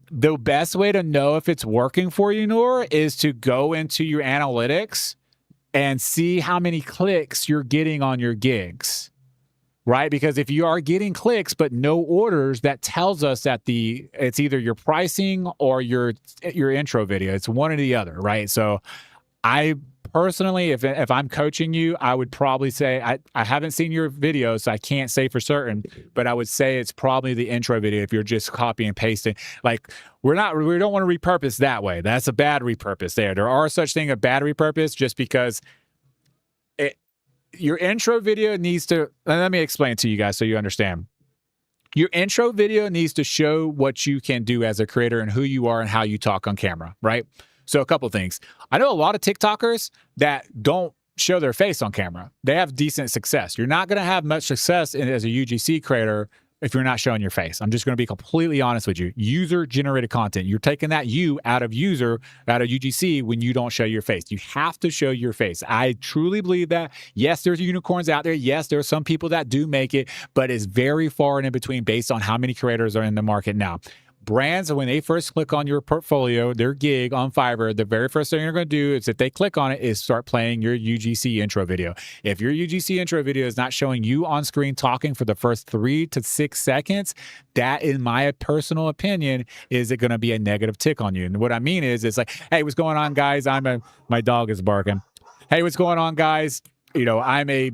the best way to know if it's working for you, Noor, is to go into your analytics and see how many clicks you're getting on your gigs. Right? Because if you are getting clicks but no orders, that tells us that it's either your pricing or your intro video. It's one or the other, right? So I personally, if I'm coaching you, I would probably say, I haven't seen your videos, so I can't say for certain, but I would say it's probably the intro video if you're just copying and pasting. Like, we don't want to repurpose that way. That's a bad repurpose there. There are such thing a bad repurpose just because your intro video needs to, let me explain it to you guys so you understand. Your intro video needs to show what you can do as a creator and who you are and how you talk on camera, right? So a couple things. I know a lot of TikTokers that don't show their face on camera. They have decent success. You're not going to have much success as a UGC creator if you're not showing your face. I'm just going to be completely honest with you. User-generated content. You're taking that out of UGC when you don't show your face. You have to show your face. I truly believe that. Yes, there's unicorns out there. Yes, there are some people that do make it, but it's very far and in between based on how many creators are in the market now. Brands, when they first click on your portfolio, their gig on Fiverr, the very first thing they're going to do is, if they click on it, is start playing your UGC intro video. If your UGC intro video is not showing you on screen talking for the first 3 to 6 seconds, that, in my personal opinion, is it going to be a negative tick on you. And what I mean is, it's like, hey, what's going on, guys? My dog is barking. Hey, what's going on, guys? I'm a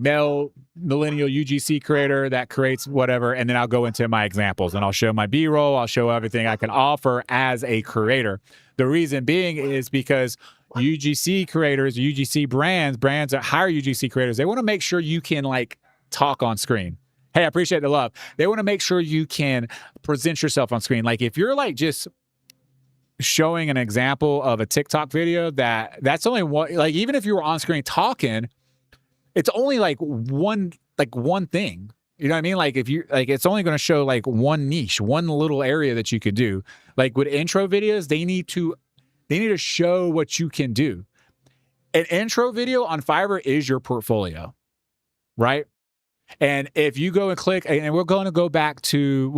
millennial UGC creator that creates whatever, and then I'll go into my examples and I'll show my B-roll. I'll show everything I can offer as a creator. The reason being is because UGC creators, UGC brands that hire UGC creators, they want to make sure you can talk on screen. Hey, I appreciate the love. They want to make sure you can present yourself on screen. Like, if you're just showing an example of a TikTok video, that's only one, even if you were on screen talking, it's only one thing. You know what I mean? If you it's only going to show one niche, one little area that you could do. With intro videos, they need to show what you can do. An intro video on Fiverr is your portfolio, right? And if you go and click, and we'll go back to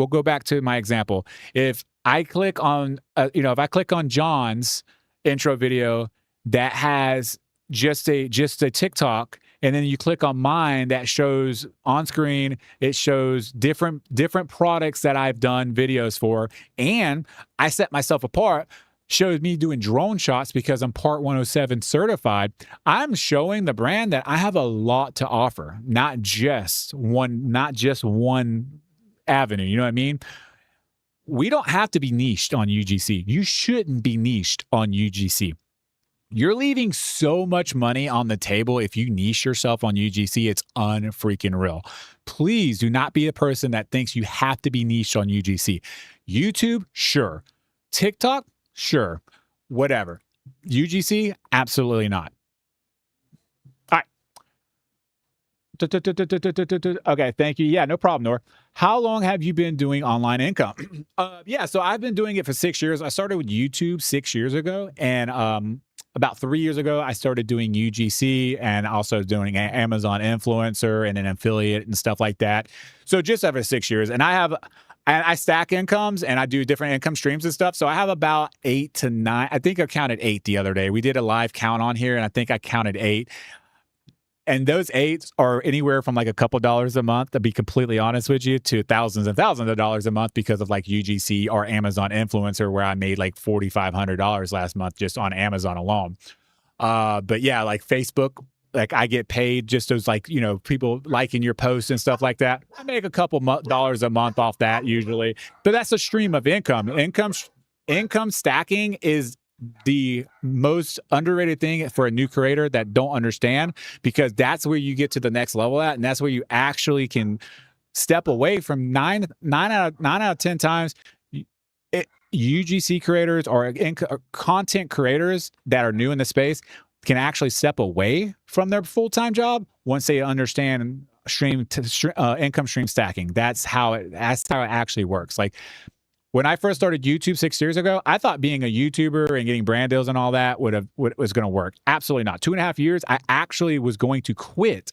my example. If I click on, if I click on John's intro video that has just a TikTok, and then you click on mine that shows on screen, it shows different products that I've done videos for, and I set myself apart, shows me doing drone shots because I'm Part 107 certified. I'm showing the brand that I have a lot to offer, not just one avenue. You know what I mean? We don't have to be niched on UGC. You shouldn't be niched on UGC. You're leaving so much money on the table if you niche yourself on UGC. It's unfreaking real. Please do not be a person that thinks you have to be niched on UGC. YouTube, sure. TikTok, sure. Whatever. UGC, absolutely not. All right. Okay, thank you. Yeah, no problem, Noor. How long have you been doing online income? Yeah, so I've been doing it for 6 years. I started with YouTube 6 years ago, and about 3 years ago, I started doing UGC and also doing an Amazon influencer and an affiliate and stuff like that. So just over 6 years. And I stack incomes and I do different income streams and stuff. So I have about 8 to 9. I think I counted 8 the other day. We did a live count on here and I think I counted 8. And those 8s are anywhere from a couple dollars a month, to be completely honest with you, to thousands and thousands of dollars a month because of UGC or Amazon influencer, where I made $4,500 last month just on Amazon alone. But yeah, Facebook, I get paid just as people liking your posts and stuff like that. I make a couple dollars a month off that usually, but that's a stream of income. income stacking is the most underrated thing for a new creator that don't understand, because that's where you get to the next level at, and that's where you actually can step away from nine out of 10 times. UGC creators or content creators that are new in the space can actually step away from their full-time job once they understand income stream stacking. That's how it actually works. Like, when I first started YouTube 6 years ago, I thought being a YouTuber and getting brand deals and all that was going to work. Absolutely not. 2.5 years, I actually was going to quit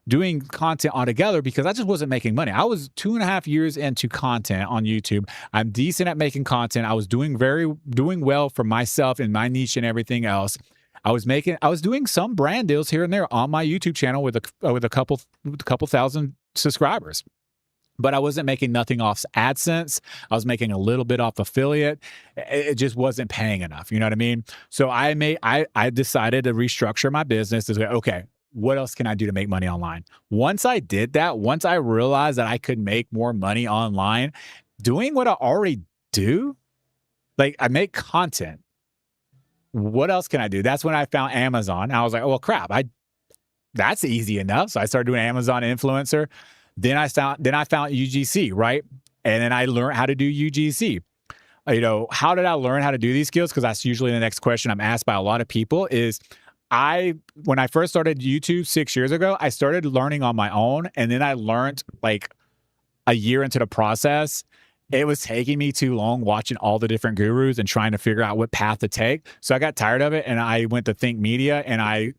doing content altogether because I just wasn't making money. I was 2.5 years into content on YouTube. I'm decent at making content. I was doing well for myself and my niche and everything else. I was doing some brand deals here and there on my YouTube channel with a couple thousand subscribers. But I wasn't making nothing off AdSense. I was making a little bit off affiliate. It just wasn't paying enough. You know what I mean? So I decided to restructure my business to say, okay, what else can I do to make money online? Once I did that, once I realized that I could make more money online doing what I already do, like I make content. What else can I do? That's when I found Amazon. I was like, oh, well, crap, that's easy enough. So I started doing Amazon influencer. Then I found UGC, right? And then I learned how to do UGC. How did I learn how to do these skills? Because that's usually the next question I'm asked by a lot of people is, when I first started YouTube 6 years ago, I started learning on my own. And then I learned like a year into the process. It was taking me too long watching all the different gurus and trying to figure out what path to take. So I got tired of it, and I went to Think Media, and I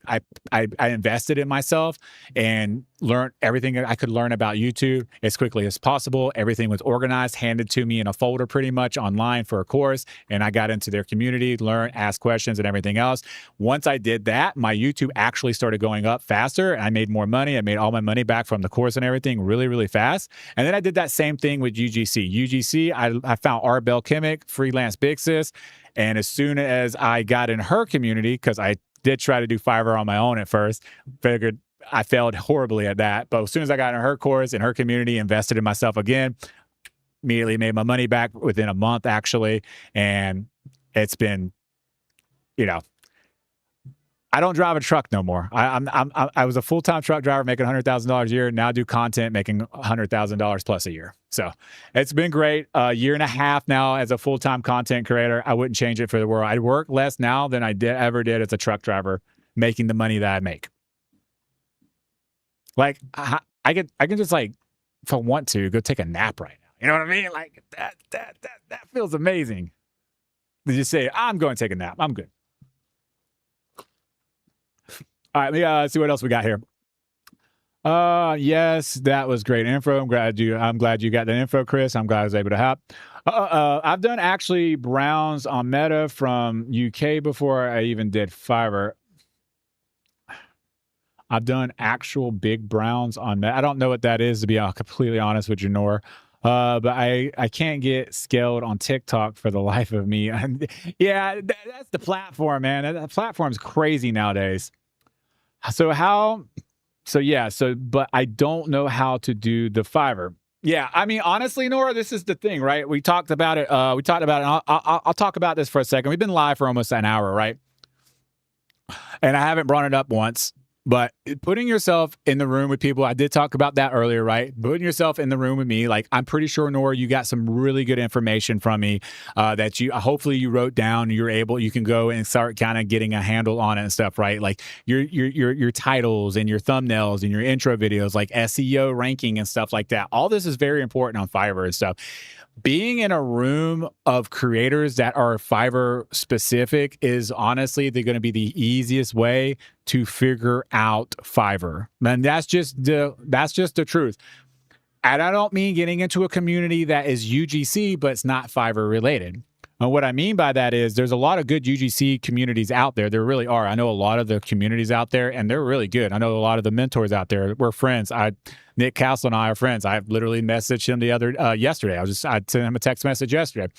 invested in myself and learned everything I could learn about YouTube as quickly as possible. Everything was organized, handed to me in a folder pretty much online for a course, and I got into their community, learned, asked questions and everything else. Once I did that, my YouTube actually started going up faster. I made more money. I made all my money back from the course and everything really, really fast. And then I did that same thing with UGC. I found Arbel Kimmick, freelance big sis. And as soon as I got in her community, because I did try to do Fiverr on my own at first, figured I failed horribly at that. But as soon as I got in her course, in her community, invested in myself again, immediately made my money back within a month, actually. And it's been, I don't drive a truck no more. I was a full-time truck driver making $100,000 a year. Now I do content making $100,000 plus a year. So it's been great. A year and a half now as a full-time content creator. I wouldn't change it for the world. I work less now than I ever did as a truck driver, making the money that I make. Like I can just, like, if I want to, go take a nap right now. You know what I mean? Like that feels amazing. To just say, I'm going to take a nap. I'm good. All right, let's see what else we got here. Yes, that was great info. I'm glad you got that info, Chris. I'm glad I was able to help. I've done actually browns on Meta from UK before I even did Fiverr. I've done actual big browns on Meta. I don't know what that is, to be completely honest with you, Nor. But I can't get scaled on TikTok for the life of me. Yeah, that's the platform, man. That platform's crazy nowadays. But I don't know how to do the Fiverr. Yeah, I mean, honestly, Nora, this is the thing, right? We talked about it. I'll talk about this for a second. We've been live for almost an hour, right? And I haven't brought it up once. But putting yourself in the room with people, I did talk about that earlier, right? Putting yourself in the room with me, like, I'm pretty sure, Nora, you got some really good information from me that hopefully you wrote down. You can go and start kind of getting a handle on it and stuff, right? Like your titles and your thumbnails and your intro videos, like SEO ranking and stuff like that. All this is very important on Fiverr and stuff. Being in a room of creators that are Fiverr specific is honestly going to be the easiest way to figure out Fiverr. And that's just the truth. And I don't mean getting into a community that is UGC, but it's not Fiverr related. And what I mean by that is there's a lot of good UGC communities out there. There really are. I know a lot of the communities out there, and they're really good. I know a lot of the mentors out there. We're friends. Nick Castle and I are friends. I literally messaged him yesterday. I sent him a text message yesterday.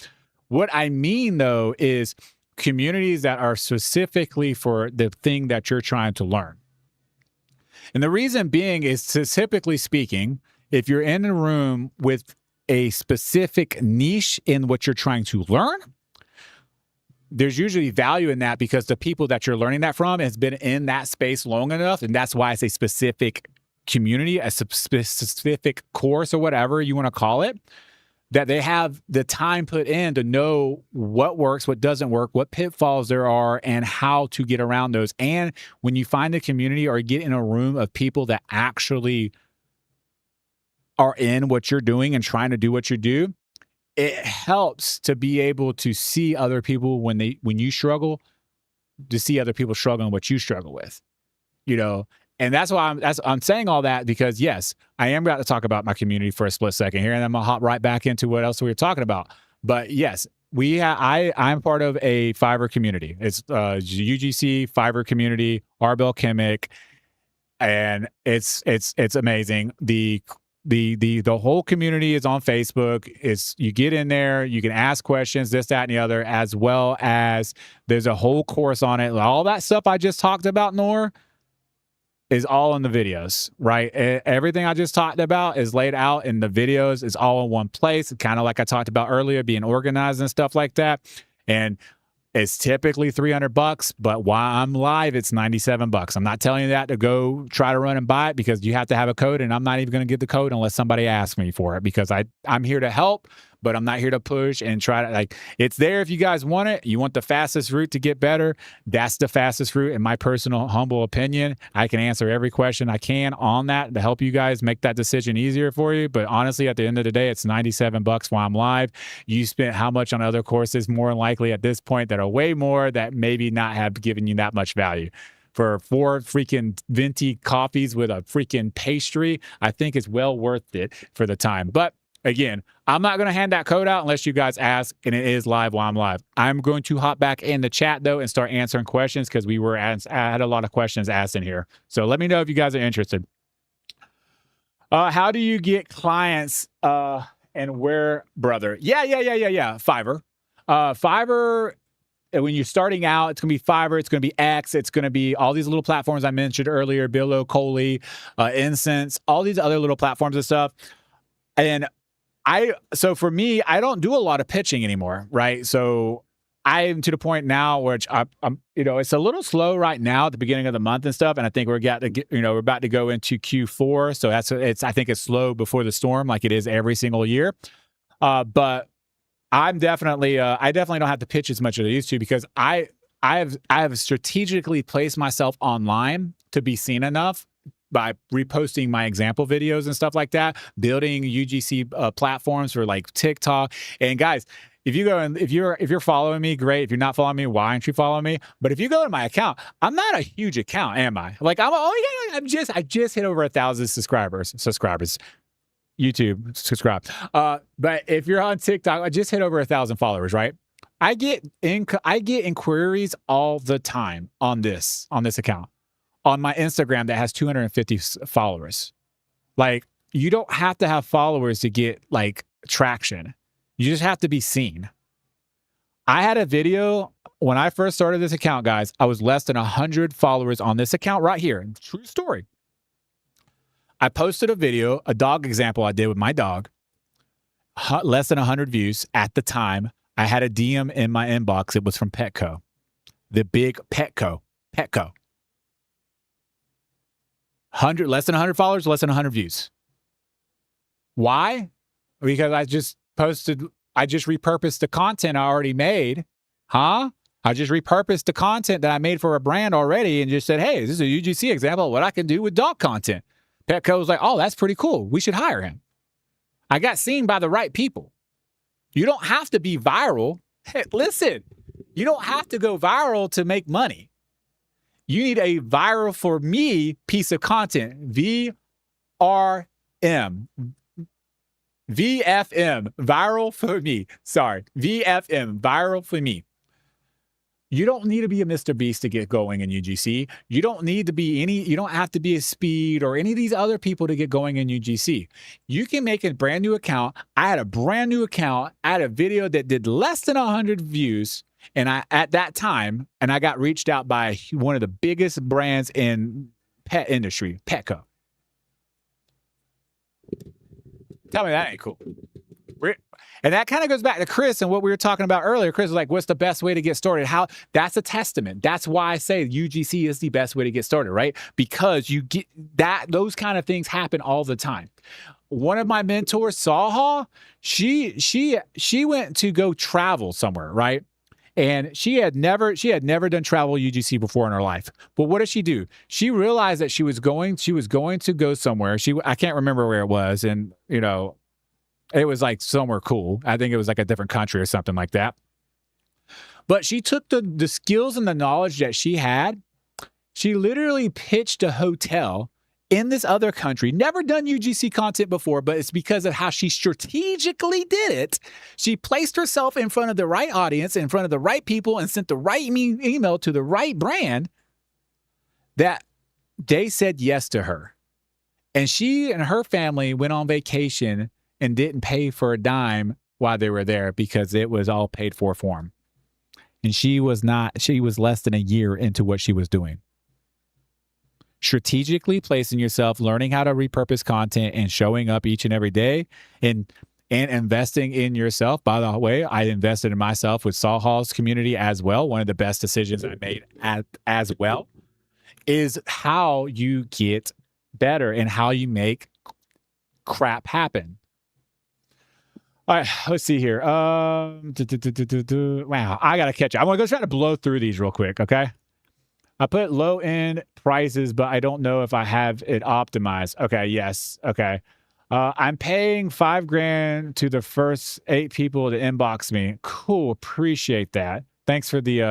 What I mean, though, is communities that are specifically for the thing that you're trying to learn. And the reason being is, typically speaking, if you're in a room with a specific niche in what you're trying to learn, there's usually value in that because the people that you're learning that from has been in that space long enough. And that's why it's a specific community, a specific course or whatever you want to call it, that they have the time put in to know what works, what doesn't work, what pitfalls there are, and how to get around those. And when you find a community or get in a room of people that actually are in what you're doing and trying to do what you do, it helps to be able to see other people when you struggle, to see other people struggling what you struggle with, and that's why I'm saying all that, because yes, I am about to talk about my community for a split second here, and I'm gonna hop right back into what else we were talking about. But yes, I'm part of a Fiverr community. It's UGC Fiverr community, Arbel Chemic, and it's amazing. The whole community is on Facebook. You get in there, you can ask questions, this, that, and the other, as well as there's a whole course on it. All that stuff I just talked about, Nor, is all in the videos, right? Everything I just talked about is laid out in the videos. It's all in one place. Kind of like I talked about earlier, being organized and stuff like that. And it's typically $300, but while I'm live, it's $97. I'm not telling you that to go try to run and buy it, because you have to have a code, and I'm not even going to give the code unless somebody asks me for it, because I'm here to help, but I'm not here to push and try to, it's there if you guys want it. You want the fastest route to get better. That's the fastest route, in my personal humble opinion. I can answer every question I can on that to help you guys make that decision easier for you. But honestly, at the end of the day, it's $97 while I'm live. You spent how much on other courses, more than likely at this point, that are way more, that maybe not have given you that much value. For 4 freaking venti coffees with a freaking pastry, I think it's well worth it for the time. But again, I'm not going to hand that code out unless you guys ask, and it is live while I'm live. I'm going to hop back in the chat, though, and start answering questions, because I had a lot of questions asked in here. So let me know if you guys are interested. How do you get clients and where, brother? Yeah. Fiverr. Fiverr, when you're starting out, it's going to be Fiverr, it's going to be X, it's going to be all these little platforms I mentioned earlier, Billo, Coley, Incense, all these other little platforms and stuff. And so for me, I don't do a lot of pitching anymore, right? So I'm to the point now where I'm it's a little slow right now at the beginning of the month and stuff. And I think we're about to go into Q4. So I think it's slow before the storm, like it is every single year. But I definitely don't have to pitch as much as I used to, because I have strategically placed myself online to be seen enough by reposting my example videos and stuff like that, building UGC platforms for like TikTok. And guys, if you're following me, great. If you're not following me, why aren't you following me? But if you go to my account, I'm not a huge account, am I? I just hit over 1,000 subscribers. YouTube, subscribe. But if you're on TikTok, I just hit over 1,000 followers, right? I get inquiries all the time on this account. On my Instagram that has 250 followers. Like, you don't have to have followers to get like traction. You just have to be seen. I had a video when I first started this account, guys. I was less than 100 followers on this account right here. True story. I posted a video, a dog example I did with my dog, less than 100 views at the time. I had a DM in my inbox. It was from Petco, the big Petco. Less than 100 followers, less than 100 views. Why? Because I just repurposed the content I already made. I just repurposed the content that I made for a brand already and just said, hey, this is a UGC example of what I can do with dog content. Petco was like, oh, that's pretty cool. We should hire him. I got seen by the right people. You don't have to be viral. Hey, listen, you don't have to go viral to make money. You need a viral for me piece of content. VRM. VFM. Viral for me. Sorry. VFM. Viral for me. You don't need to be a Mr. Beast to get going in UGC. You don't have to be a Speed or any of these other people to get going in UGC. You can make a brand new account. I had a brand new account. I had a video that did less than 100 views. And at that time, I got reached out by one of the biggest brands in pet industry, Petco. Tell me that ain't cool. And that kind of goes back to Chris and what we were talking about earlier. Chris was like, what's the best way to get started? That's a testament. That's why I say UGC is the best way to get started, right? Because you get those kind of things happen all the time. One of my mentors, Saha, she went to go travel somewhere, right? And she had never done travel UGC before in her life. But what did she do? She realized that she was going to go somewhere. I can't remember where it was, and it was like somewhere cool. I think it was like a different country or something like that. But she took the skills and the knowledge that she had. She literally pitched a hotel in this other country, never done UGC content before, but it's because of how she strategically did it. She placed herself in front of the right audience, in front of the right people, and sent the right email to the right brand that they said yes to her. And she and her family went on vacation and didn't pay for a dime while they were there because it was all paid for them. And she was less than a year into what she was doing. Strategically placing yourself, learning how to repurpose content and showing up each and every day and investing in yourself. By the way, I invested in myself with Sahal's community as well. One of the best decisions I made as well is how you get better and how you make crap happen. All right, let's see here. Wow, I got to catch up. I'm going to go try to blow through these real quick, okay? I put low end prices, but I don't know if I have it optimized. Okay, yes. Okay. I'm paying $5,000 to the first 8 people to inbox me. Cool. Appreciate that. Thanks for the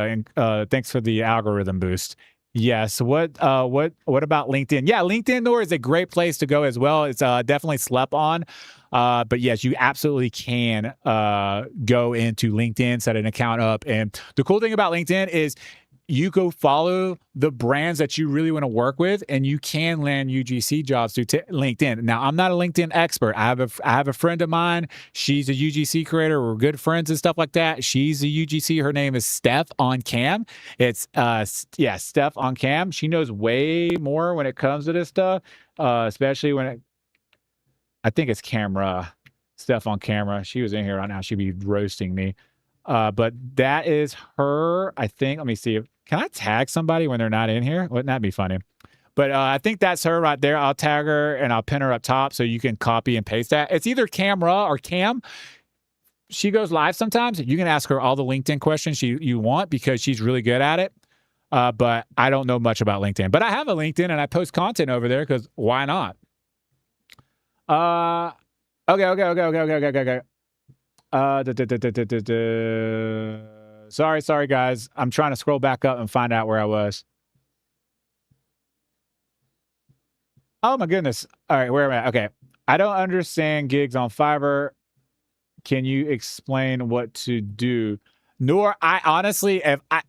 algorithm boost. Yes. What about LinkedIn? Yeah, LinkedIn Nor is a great place to go as well. It's definitely slept on. But yes, you absolutely can go into LinkedIn, set an account up. And the cool thing about LinkedIn is you go follow the brands that you really want to work with, and you can land UGC jobs through LinkedIn. Now, I'm not a LinkedIn expert. I have a friend of mine. She's a UGC creator. We're good friends and stuff like that. She's a UGC. Her name is Steph on Cam. It's Steph on Cam. She knows way more when it comes to this stuff, especially I think it's camera. Steph on camera. She was in here right now. She'd be roasting me. But that is her, I think. Let me see. Can I tag somebody when they're not in here? Wouldn't that be funny? But I think that's her right there. I'll tag her and I'll pin her up top so you can copy and paste that. It's either Camera or Cam. She goes live sometimes. You can ask her all the LinkedIn questions you want because she's really good at it. But I don't know much about LinkedIn. But I have a LinkedIn and I post content over there because why not? Okay. Sorry, guys. I'm trying to scroll back up and find out where I was. Oh, my goodness. All right, where am I? Okay. I don't understand gigs on Fiverr. Can you explain what to do? Nor, I honestly,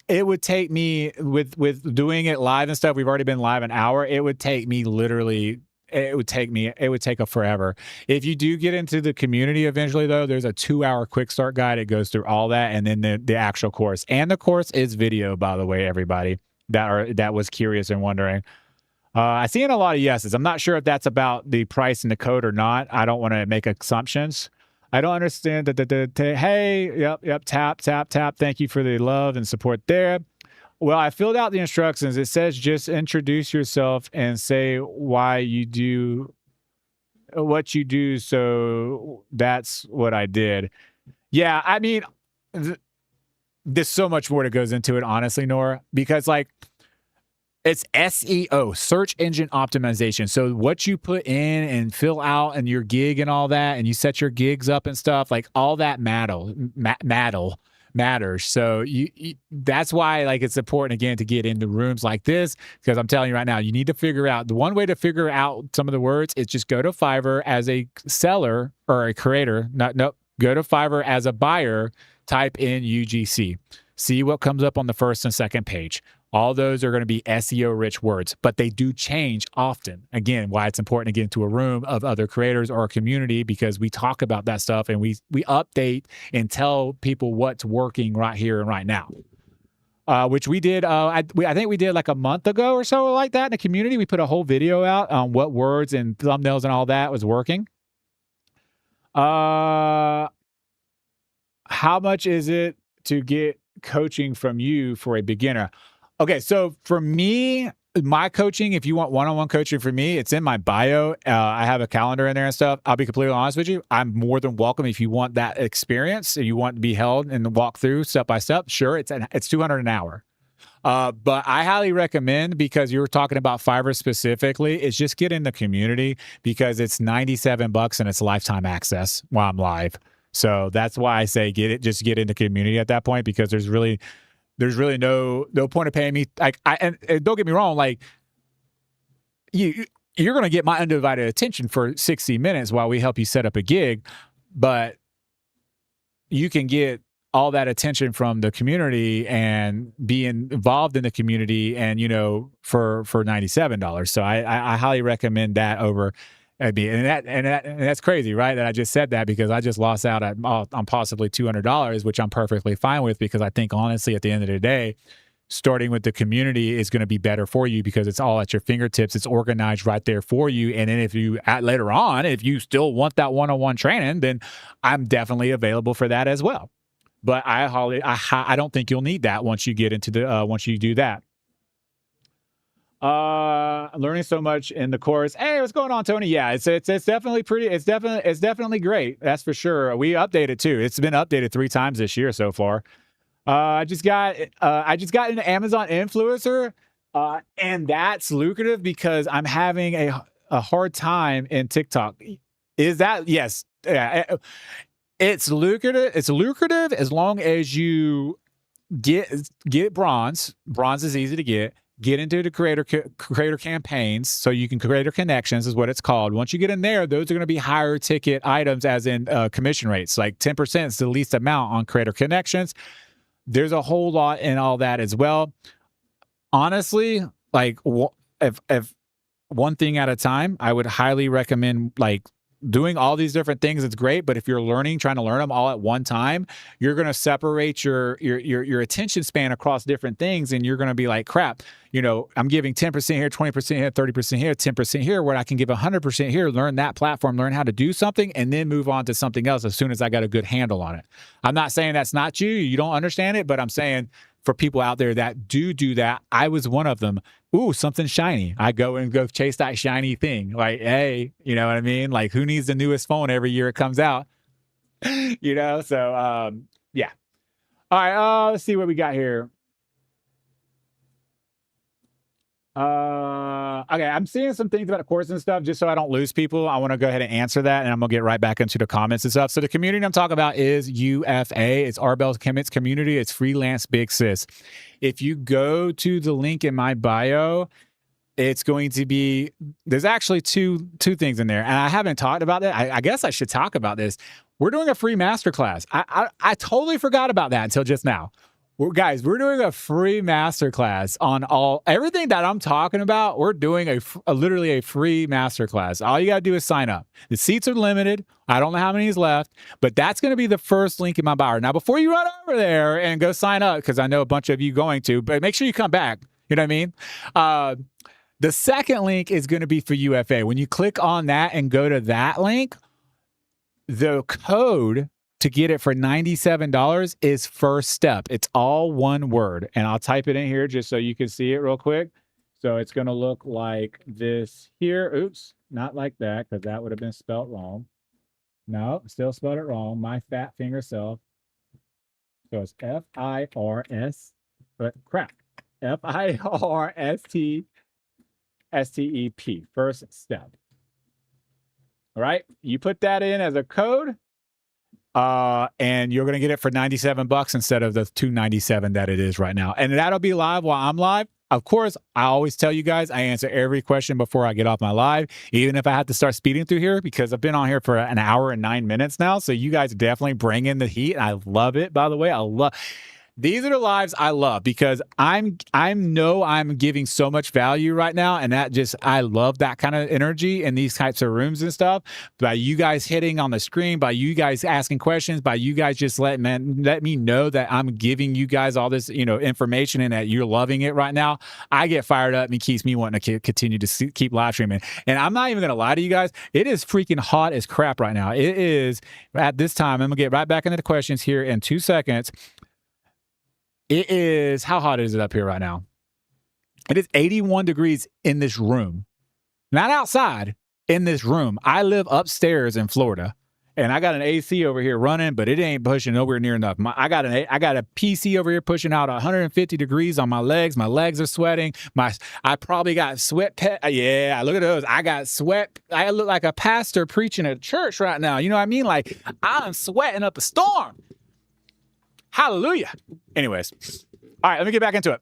it would take me, with doing it live and stuff, we've already been live an hour, it would take me literally... It would take a forever. If you do get into the community eventually, though, there's a 2-hour quick start guide. It goes through all that, and then the actual course. And the course is video, by the way, everybody that was curious and wondering. I see in a lot of yeses. I'm not sure if that's about the price and the code or not. I don't want to make assumptions. I don't understand hey, yep, tap. Thank you for the love and support there. Well, I filled out the instructions. It says just introduce yourself and say why you do what you do. So that's what I did. Yeah, I mean, there's so much more that goes into it, honestly, Nora, because it's SEO, search engine optimization. So what you put in and fill out and your gig and all that, and you set your gigs up and stuff, all that matters. So that's why it's important again to get into rooms like this, because I'm telling you right now, you need to figure out the one way to figure out some of the words is just go to Fiverr as a seller or a creator. Go to Fiverr as a buyer, type in UGC, see what comes up on the first and second page. All those are going to be SEO rich words, but they do change often. Again, why it's important to get into a room of other creators or a community, because we talk about that stuff and we update and tell people what's working right here and right now. Which we did, I think we did a month ago or so like that in the community. We put a whole video out on what words and thumbnails and all that was working. Uh, how much is it to get coaching from you for a beginner? Okay, so for me, my coaching, if you want one-on-one coaching for me, it's in my bio. I have a calendar in there and stuff. I'll be completely honest with you. I'm more than welcome if you want that experience and you want to be held and walk through step by step. Sure, it's 200 an hour. But I highly recommend, because you were talking about Fiverr specifically, is just get in the community, because it's $97 and it's lifetime access while I'm live. So that's why I say just get in the community at that point, because there's really no point of paying me. Like, and don't get me wrong, like you're going to get my undivided attention for 60 minutes while we help you set up a gig, but you can get all that attention from the community and being involved in the community, and for $97. So I highly recommend that over. And that's crazy, right? That I just said that, because I just lost out on possibly $200, which I'm perfectly fine with, because I think honestly, at the end of the day, starting with the community is going to be better for you, because it's all at your fingertips. It's organized right there for you. And then later on, if you still want that one-on-one training, then I'm definitely available for that as well. But I don't think you'll need that once you get into once you do that. Learning so much in the course. Hey, what's going on, Tony? Yeah, it's definitely it's definitely great. That's for sure. We updated too. It's been updated 3 times this year so far. I just got an Amazon influencer, and that's lucrative because I'm having a hard time in TikTok. Is that yes? Yeah, it's lucrative. It's lucrative as long as you get bronze. Bronze is easy to get. Get into the creator campaigns, so you can creator connections is what it's called. Once you get in there, those are going to be higher ticket items, as in commission rates. Like 10% is the least amount on creator connections. There's a whole lot in all that as well. Honestly, like if one thing at a time, I would highly recommend like doing all these different things. It's great, but if you're trying to learn them all at one time, you're going to separate your attention span across different things, and you're going to be like, crap, I'm giving 10% here, 20% here, 30% here, 10% here, where I can give 100% here, learn that platform, learn how to do something, and then move on to something else as soon as I got a good handle on it. I'm not saying that's not you. You don't understand it, but I'm saying for people out there that do that, I was one of them. Ooh, something shiny. I go chase that shiny thing. Like, hey, you know what I mean? Like, who needs the newest phone every year it comes out? So, yeah. All right, let's see what we got here. Okay, I'm seeing some things about the course and stuff, just so I don't lose people. I want to go ahead and answer that, and I'm going to get right back into the comments and stuff. So the community I'm talking about is UFA. It's Arbell's Chemits community. It's Freelance Big Sis. If you go to the link in my bio, it's going to be, there's actually two things in there, and I haven't talked about that. I guess I should talk about this. We're doing a free masterclass. I totally forgot about that until just now. Guys, we're doing a free masterclass on everything that I'm talking about. We're doing literally a free masterclass. All you got to do is sign up. The seats are limited. I don't know how many is left, but that's going to be the first link in my bio. Now, before you run over there and go sign up, because I know a bunch of you going to, but make sure you come back. You know what I mean? The second link is going to be for UFA. When you click on that and go to that link, the code to get it for $97 is first step. It's all one word. And I'll type it in here just so you can see it real quick. So it's going to look like this here. Oops, not like that, because that would have been spelled wrong. No, still spelled it wrong. My fat finger self. So it's F-I-R-S, but crap. F-I-R-S-T-S-T-E-P, first step. All right, you put that in as a code. And you're going to get it for $97 instead of the $297 that it is right now. And that'll be live while I'm live. Of course, I always tell you guys, I answer every question before I get off my live, even if I have to start speeding through here, because I've been on here for an hour and 9 minutes now. So you guys definitely bring in the heat. I love it, by the way. These are the lives I love because I'm giving so much value right now, and that just I love that kind of energy in these types of rooms and stuff. By you guys hitting on the screen, by you guys asking questions, by you guys just let me know that I'm giving you guys all this information and that you're loving it right now. I get fired up and it keeps me wanting to continue to keep live streaming. And I'm not even gonna lie to you guys, it is freaking hot as crap right now. It is at this time. I'm gonna get right back into the questions here in 2 seconds. It is, how hot is it up here right now? It is 81 degrees in this room. Not outside, in this room. I live upstairs in Florida, and I got an AC over here running, but it ain't pushing nowhere near enough. I got a PC over here pushing out 150 degrees on my legs. My legs are sweating. I probably got sweat. Yeah, look at those. I got sweat. I look like a pastor preaching at church right now. You know what I mean? Like, I'm sweating up a storm. Hallelujah. Anyways. All right, let me get back into it.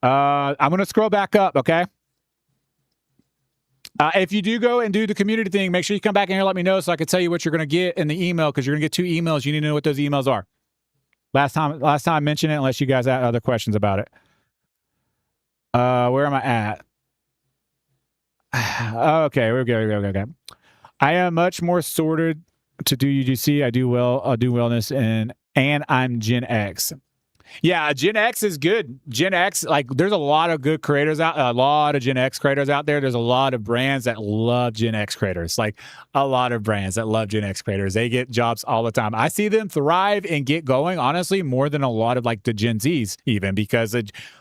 I'm going to scroll back up, okay? If you do go and do the community thing, make sure you come back in here and let me know so I can tell you what you're going to get in the email, because you're going to get 2 emails. You need to know what those emails are. Last time I mentioned it, unless you guys had other questions about it. Where am I at? Okay, okay. I am much more sorted to do UGC. I do wellness, and I'm Gen X. Yeah, Gen X is good. Gen X, like, there's a lot of good creators a lot of Gen X creators out there. There's a lot of brands that love Gen X creators. Like, a lot of brands that love Gen X creators. They get jobs all the time. I see them thrive and get going, honestly, more than a lot of like the Gen Zs, even because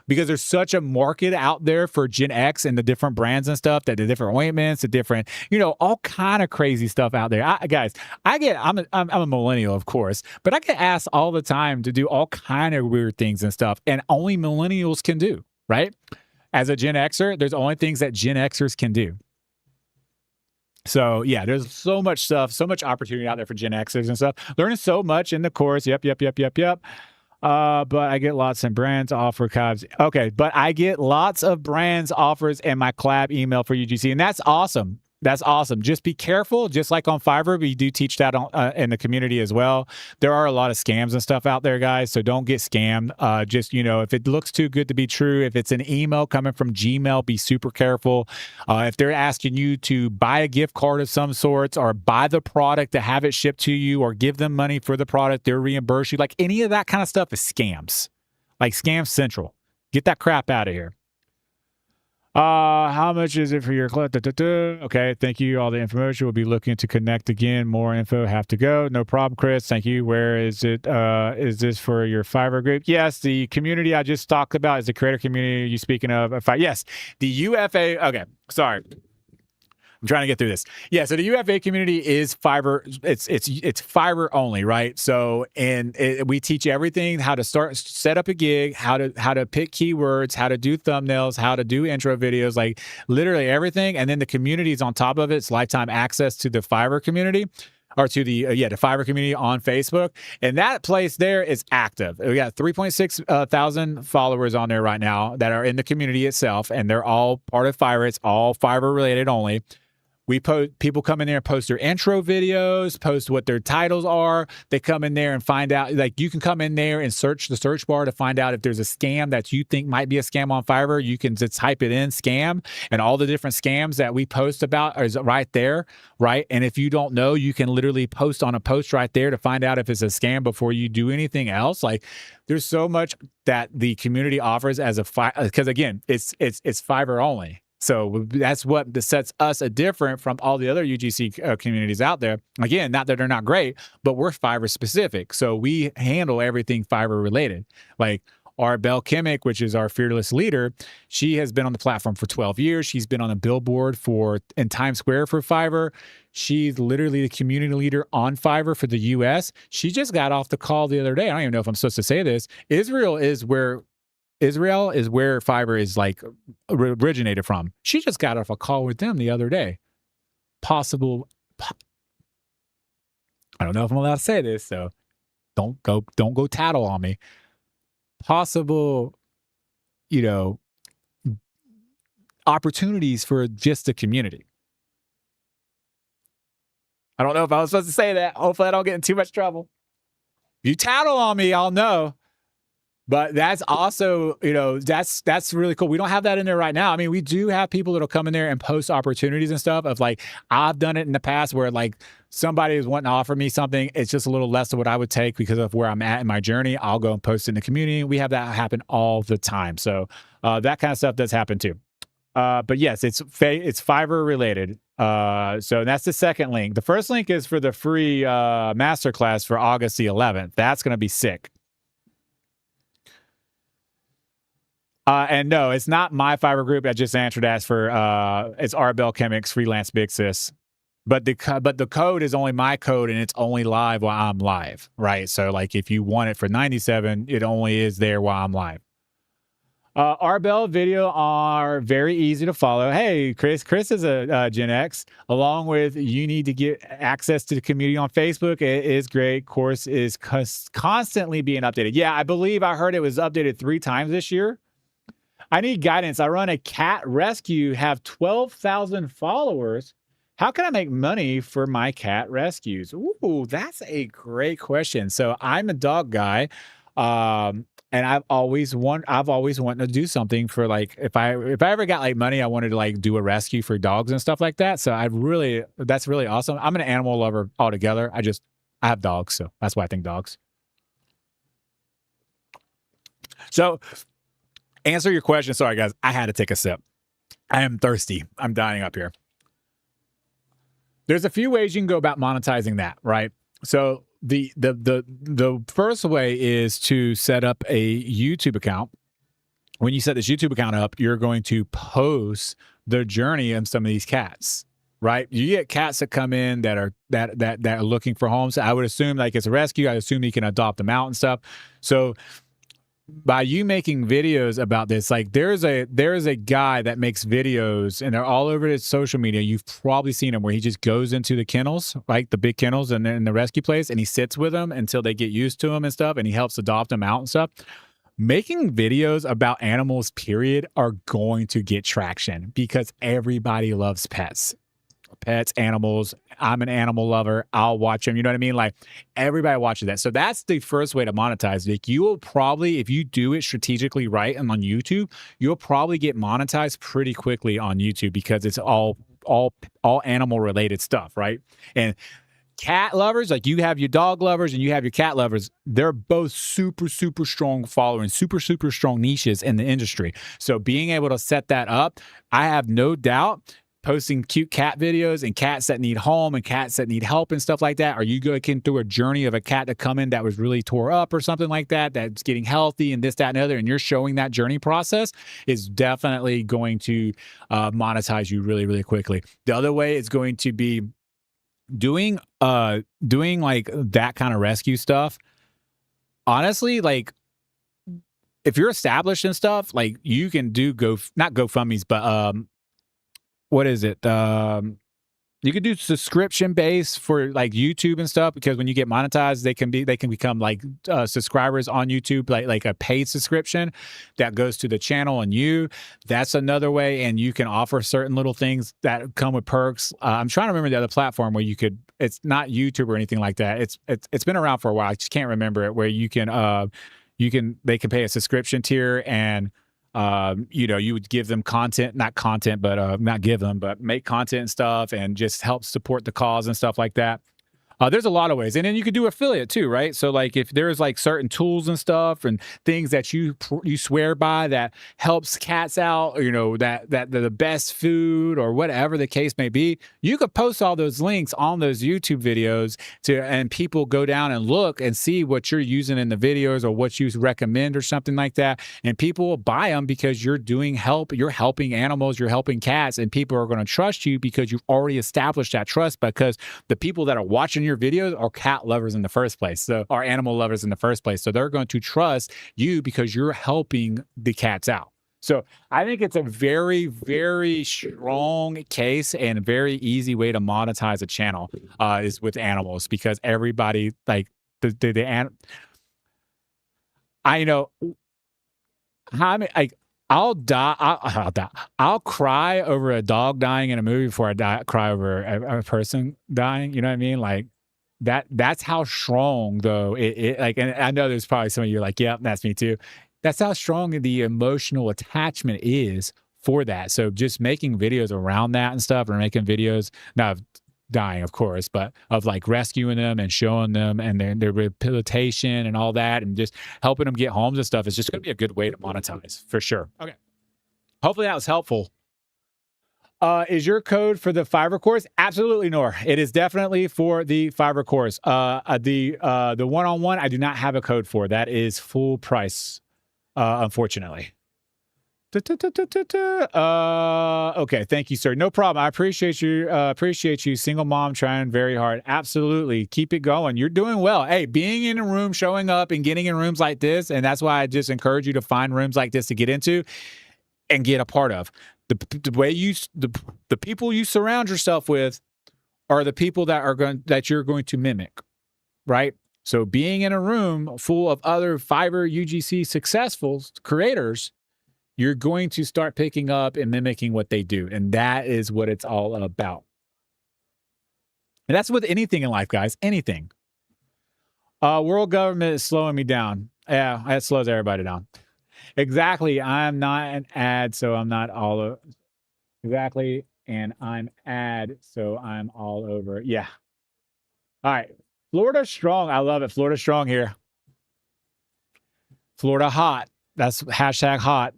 there's such a market out there for Gen X and the different brands and stuff, that the different ointments, the different, all kind of crazy stuff out there. I'm a millennial, of course, but I get asked all the time to do all kind of weird things and stuff, and only millennials can do, right? As a Gen Xer, there's only things that Gen Xers can do. So yeah, there's so much stuff, so much opportunity out there for Gen Xers and stuff. Learning so much in the course. Yep. But I get lots of brands offer collabs. Okay, but I get lots of brands offers in my collab email for UGC, and that's awesome. That's awesome. Just be careful. Just like on Fiverr, we do teach that in the community as well. There are a lot of scams and stuff out there, guys, so don't get scammed. Just, if it looks too good to be true, if it's an email coming from Gmail, be super careful. If they're asking you to buy a gift card of some sorts, or buy the product to have it shipped to you, or give them money for the product, they'll reimburse you. Like, any of that kind of stuff is scams. Like, Scam Central. Get that crap out of here. How much is it for your club? Okay, thank you. All the information. We'll be looking to connect again. More info have to go. No problem, Chris. Thank you. Where is it? Is this for your Fiverr group? Yes, the community I just talked about is the creator community you speaking of. Yes, the UFA. Okay, sorry. I'm trying to get through this. Yeah, so the UFA community is Fiverr. It's Fiverr only, right? So, we teach everything: how to set up a gig, how to pick keywords, how to do thumbnails, how to do intro videos, like literally everything. And then the community is on top of it. It's lifetime access to the Fiverr community, or to the Fiverr community on Facebook. And that place there is active. We got 3.6 thousand followers on there right now that are in the community itself, and they're all part of Fiverr. It's all Fiverr related only. People come in there and post their intro videos, post what their titles are. They come in there and find out, like, you can come in there and search the search bar to find out if there's a scam that you think might be a scam on Fiverr. You can just type it in, scam, and all the different scams that we post about is right there, right? And if you don't know, you can literally post on a post right there to find out if it's a scam before you do anything else. Like, there's so much that the community offers as because again, it's Fiverr only. So that's what sets us different from all the other UGC communities out there. Again, not that they're not great, but we're Fiverr specific. So we handle everything Fiverr related. Like our Belle Kimmick, which is our fearless leader, she has been on the platform for 12 years. She's been on a billboard in Times Square for Fiverr. She's literally the community leader on Fiverr for the US. She just got off the call the other day. I don't even know if I'm supposed to say this. Israel is where Fiverr is like originated from. She just got off a call with them the other day. I don't know if I'm allowed to say this, so don't go tattle on me. Possible, opportunities for just the community. I don't know if I was supposed to say that. Hopefully I don't get in too much trouble. you tattle on me, I'll know. But that's also, that's really cool. We don't have that in there right now. I mean, we do have people that'll come in there and post opportunities and stuff of like, I've done it in the past where like somebody is wanting to offer me something. It's just a little less than what I would take because of where I'm at in my journey. I'll go and post in the community. We have that happen all the time. So that kind of stuff does happen too. But yes, it's Fiverr related. So that's the second link. The first link is for the free masterclass for August the 11th. That's going to be sick. And no, it's not my Fiverr group. I just answered as for it's Arbel Chemics Freelance Big Sis. But the code is only my code, and it's only live while I'm live, right? So like if you want it for 97, it only is there while I'm live. Arbel video are very easy to follow. Hey, Chris is a Gen X. Along with you need to get access to the community on Facebook. It is great. Course is constantly being updated. Yeah, I believe I heard it was updated 3 times this year. I need guidance. I run a cat rescue, have 12,000 followers. How can I make money for my cat rescues? Ooh, that's a great question. So I'm a dog guy. And I've always wanted to do something for like, if I ever got like money, I wanted to like do a rescue for dogs and stuff like that. So that's really awesome. I'm an animal lover altogether. I have dogs. So that's why I think dogs. So, answer your question. Sorry, guys. I had to take a sip. I am thirsty. I'm dying up here. There's a few ways you can go about monetizing that, right? So the first way is to set up a YouTube account. When you set this YouTube account up, you're going to post the journey of some of these cats, right? You get cats that come in that are looking for homes. I would assume like it's a rescue. I assume you can adopt them out and stuff. So by you making videos about this, like there's a guy that makes videos and they're all over his social media. You've probably seen him where he just goes into the kennels, like the big kennels and in the rescue place, and he sits with them until they get used to him and stuff, and he helps adopt them out and stuff. Making videos about animals, period, are going to get traction because everybody loves pets. Animals. I'm an animal lover. I'll watch them. You know what I mean? Like everybody watches that. So that's the first way to monetize. Like you will probably, if you do it strategically right and on YouTube, you'll probably get monetized pretty quickly on YouTube because it's all animal related stuff, right? And cat lovers, like you have your dog lovers and you have your cat lovers, they're both super, super strong followers, super, super strong niches in the industry. So being able to set that up, I have no doubt posting cute cat videos and cats that need home and cats that need help and stuff like that. Are you going through a journey of a cat to come in that was really tore up or something like that, that's getting healthy and this, that, and the other, and you're showing that journey process is definitely going to monetize you really, really quickly. The other way is going to be doing like that kind of rescue stuff. Honestly, like if you're established and stuff, like you can do not GoFundMe's, but what is it? You could do subscription based for like YouTube and stuff because when you get monetized, they can become like subscribers on YouTube, like a paid subscription that goes to the channel and you. That's another way, and you can offer certain little things that come with perks. I'm trying to remember the other platform where you could. It's not YouTube or anything like that. It's been around for a while. I just can't remember it. Where they can pay a subscription tier and. You would give them content, not give them, but make content and stuff and just help support the cause and stuff like that. There's a lot of ways. And then you could do affiliate too, right? So like if there's like certain tools and stuff and things that you swear by that helps cats out, or, that the best food or whatever the case may be, you could post all those links on those YouTube videos and people go down and look and see what you're using in the videos or what you recommend or something like that. And people will buy them because you're helping animals, you're helping cats, and people are going to trust you because you've already established that trust because the people that are watching your videos are cat lovers in the first place, are animal lovers in the first place. So they're going to trust you because you're helping the cats out. So I think it's a very, very strong case and a very easy way to monetize a channel is with animals because everybody like I'll die. I'll cry over a dog dying in a movie before I cry over a person dying. You know what I mean? Like that's how strong though like, and I know there's probably some of you are like, yeah, that's me too. That's how strong the emotional attachment is for that. So just making videos around that and stuff, or making videos now of dying, of course, but of like rescuing them and showing them and their rehabilitation and all that, and just helping them get homes and stuff is just going to be a good way to monetize for sure. Okay. Hopefully that was helpful. Is your code for the Fiverr course? Absolutely, Nor. It is definitely for the Fiverr course. The one-on-one, I do not have a code for. That is full price, unfortunately. Okay, thank you, sir. No problem. I appreciate you. Appreciate you, single mom, trying very hard. Absolutely, keep it going. You're doing well. Hey, being in a room, showing up, and getting in rooms like this, and that's why I just encourage you to find rooms like this to get into and get a part of. The way the people you surround yourself with are the people that you're going to mimic, right? So being in a room full of other Fiverr UGC successful creators, you're going to start picking up and mimicking what they do, and that is what it's all about. And that's with anything in life, guys. Anything. World government is slowing me down. Yeah, that slows everybody down. Exactly. I'm not an ad, so I'm not all over. Exactly. And I'm ad, so I'm all over. Yeah. All right. Florida strong. I love it. Florida strong here. Florida hot. That's hashtag hot.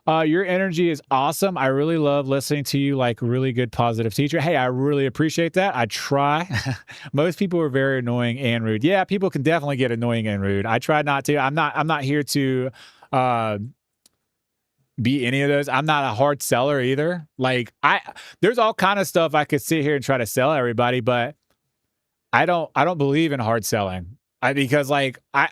Your energy is awesome. I really love listening to you, like really good, positive teacher. Hey, I really appreciate that. I try. Most people are very annoying and rude. Yeah, people can definitely get annoying and rude. I try not to. I'm not here to be any of those. I'm not a hard seller either. Like there's all kind of stuff I could sit here and try to sell everybody, but I don't believe in hard selling. Because like I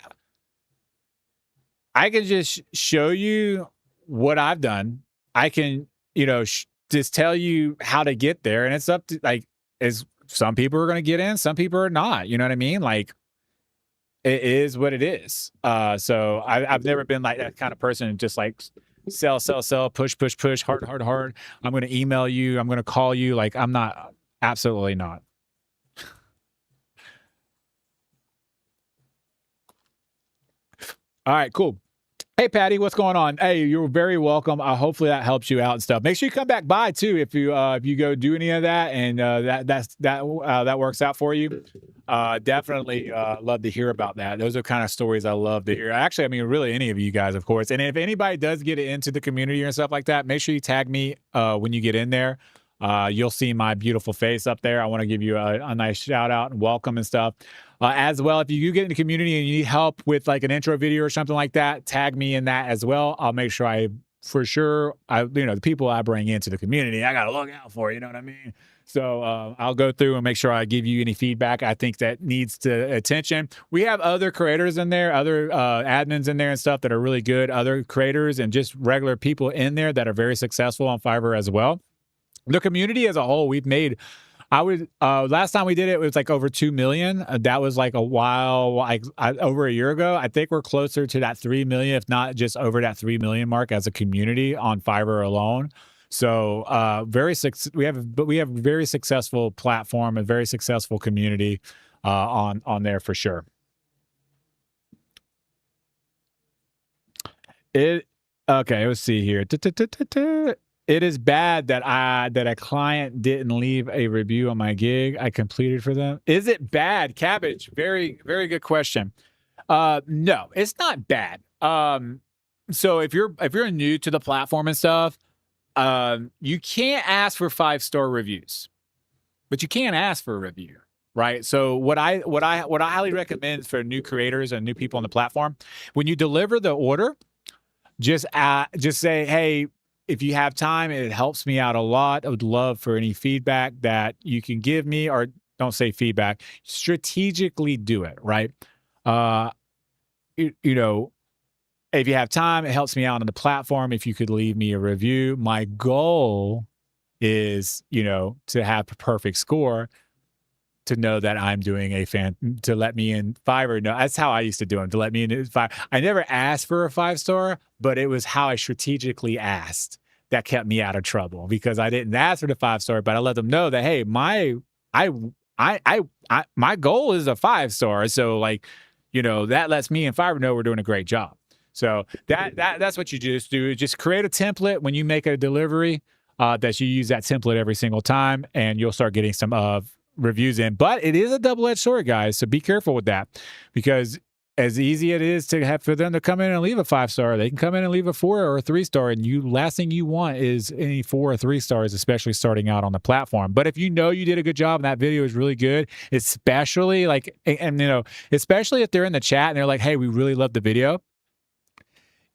can just show you what I've done. I can, just tell you how to get there, and it's up to is some people are going to get in, some people are not. You know what I mean? Like it is what it is. So I've never been like that kind of person, just like sell, push, hard. I'm going to email you. I'm going to call you. Like I'm not, absolutely not. All right, cool. Hey, Patty, what's going on? Hey, you're very welcome. Hopefully that helps you out and stuff. Make sure you come back by too if you go do any of that and that works out for you. Definitely love to hear about that. Those are kind of stories I love to hear. Actually, I mean, really any of you guys, of course. And if anybody does get into the community and stuff like that, make sure you tag me when you get in there. You'll see my beautiful face up there. I want to give you a nice shout out and welcome and stuff. As well, if you do get in the community and you need help with like an intro video or something like that, tag me in that as well. I'll make sure the people I bring into the community, I got to look out for, you know what I mean? So I'll go through and make sure I give you any feedback I think that needs attention. We have other creators in there, other admins in there and stuff that are really good, other creators and just regular people in there that are very successful on Fiverr as well. The community as a whole, we've made, last time we did it, it was like over 2 million. That was like a while, over a year ago. I think we're closer to that 3 million, if not just over that 3 million mark as a community on Fiverr alone. So we have a very successful platform, a very successful community on there for sure. Okay, let's see here. It is bad that a client didn't leave a review on my gig I completed for them. Is it bad? Cabbage. Very, very good question. No, it's not bad. So if you're new to the platform and stuff, you can't ask for 5-star reviews, but you can ask for a review, right? So what I highly recommend for new creators and new people on the platform, when you deliver the order, just say, hey, if you have time, it helps me out a lot. I would love for any feedback that you can give me, or don't say feedback, strategically do it, right? If you have time, it helps me out on the platform. If you could leave me a review, my goal is, to have a perfect score, to know that I'm doing to let me in Fiverr. No, that's how I used to do them, to let me in Fiverr. I never asked for a 5-star, but it was how I strategically asked that kept me out of trouble, because I didn't ask for the 5-star, but I let them know that, hey, my goal is a 5-star. So like, that lets me and Fiverr know we're doing a great job. So that's what you just do. Just create a template when you make a delivery, that you use that template every single time, and you'll start getting some reviews in. But it is a double-edged sword, guys. So be careful with that, because as easy it is to have for them to come in and leave a 5-star, they can come in and leave a 4 or a 3-star, and last thing you want is any 4 or 3 stars, especially starting out on the platform. But if you know you did a good job and that video is really good, especially especially if they're in the chat and they're like, "Hey, we really love the video."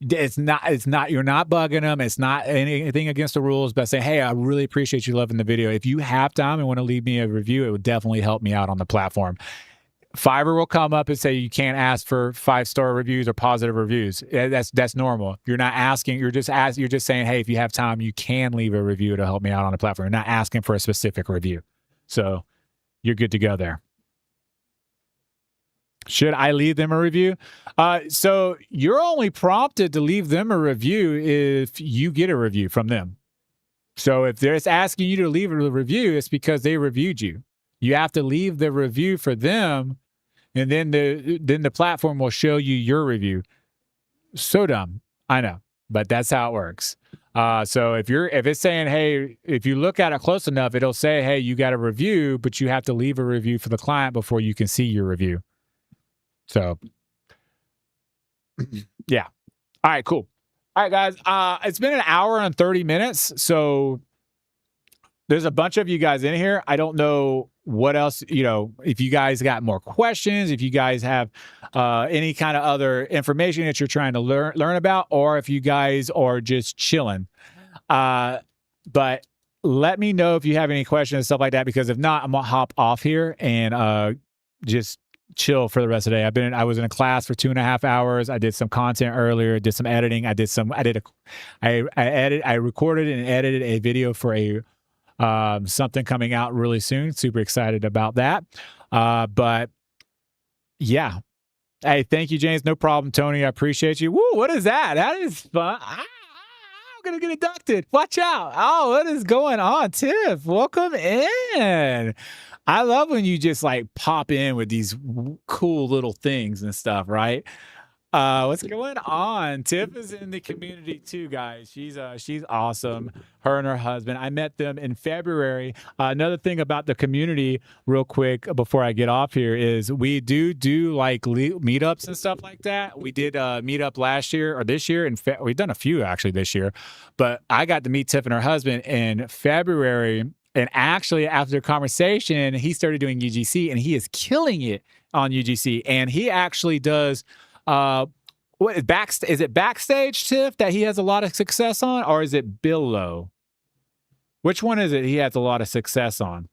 It's not, you're not bugging them. It's not anything against the rules, but say, "Hey, I really appreciate you loving the video. If you have time and want to leave me a review, it would definitely help me out on the platform." Fiverr will come up and say you can't ask for 5-star reviews or positive reviews. That's normal. You're not asking. You're just saying, "Hey, if you have time, you can leave a review to help me out on the platform." You're not asking for a specific review, so you're good to go there. Should I leave them a review? So you're only prompted to leave them a review if you get a review from them. So if they're asking you to leave a review, it's because they reviewed you. You have to leave the review for them, and then the platform will show you your review. So dumb, I know, but that's how it works. So if it's saying, "Hey," if you look at it close enough, it'll say, "Hey, you got a review," but you have to leave a review for the client before you can see your review. So yeah. All right, cool. All right, guys. It's been an hour and 30 minutes. So there's a bunch of you guys in here. I don't know what else, if you guys got more questions, if you guys have any kind of other information that you're trying to learn about, or if you guys are just chilling. But let me know if you have any questions and stuff like that, because if not, I'm gonna hop off here and just chill for the rest of the day. I was in a class for 2.5 hours. I did some content earlier, did some editing. I recorded and edited a video for something coming out really soon. Super excited about that. But yeah. Hey, thank you, James. No problem, Tony. I appreciate you. Woo, what is that? That is fun. I'm gonna get abducted. Watch out. Oh, what is going on? Tiff, welcome in. I love when you just like pop in with these cool little things and stuff, right? What's going on? Tiff is in the community too, guys. She's awesome. Her and her husband. I met them in February. Another thing about the community, real quick, before I get off here, is we do like meetups and stuff like that. We did a meetup last year or this year, and we've done a few actually this year. But I got to meet Tiff and her husband in February. And actually, after the conversation, he started doing UGC, and he is killing it on UGC. And he actually does, is it backstage, Tiff, that he has a lot of success on, or is it below? Which one is it he has a lot of success on?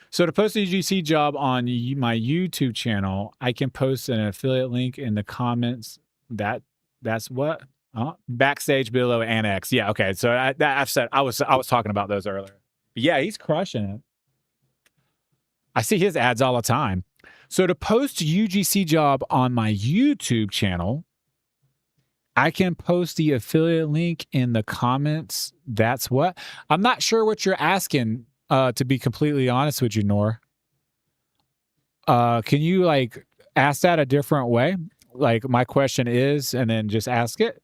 So to post a UGC job on my YouTube channel, I can post an affiliate link in the comments. That's what? Backstage, below, annex. Yeah, okay. So I've said I was talking about those earlier. Yeah, he's crushing it. I see his ads all the time. So to post UGC job on my YouTube channel, I can post the affiliate link in the comments. That's what? I'm not sure what you're asking, to be completely honest with you, Nor. Can you like ask that a different way? Like my question is, and then just ask it?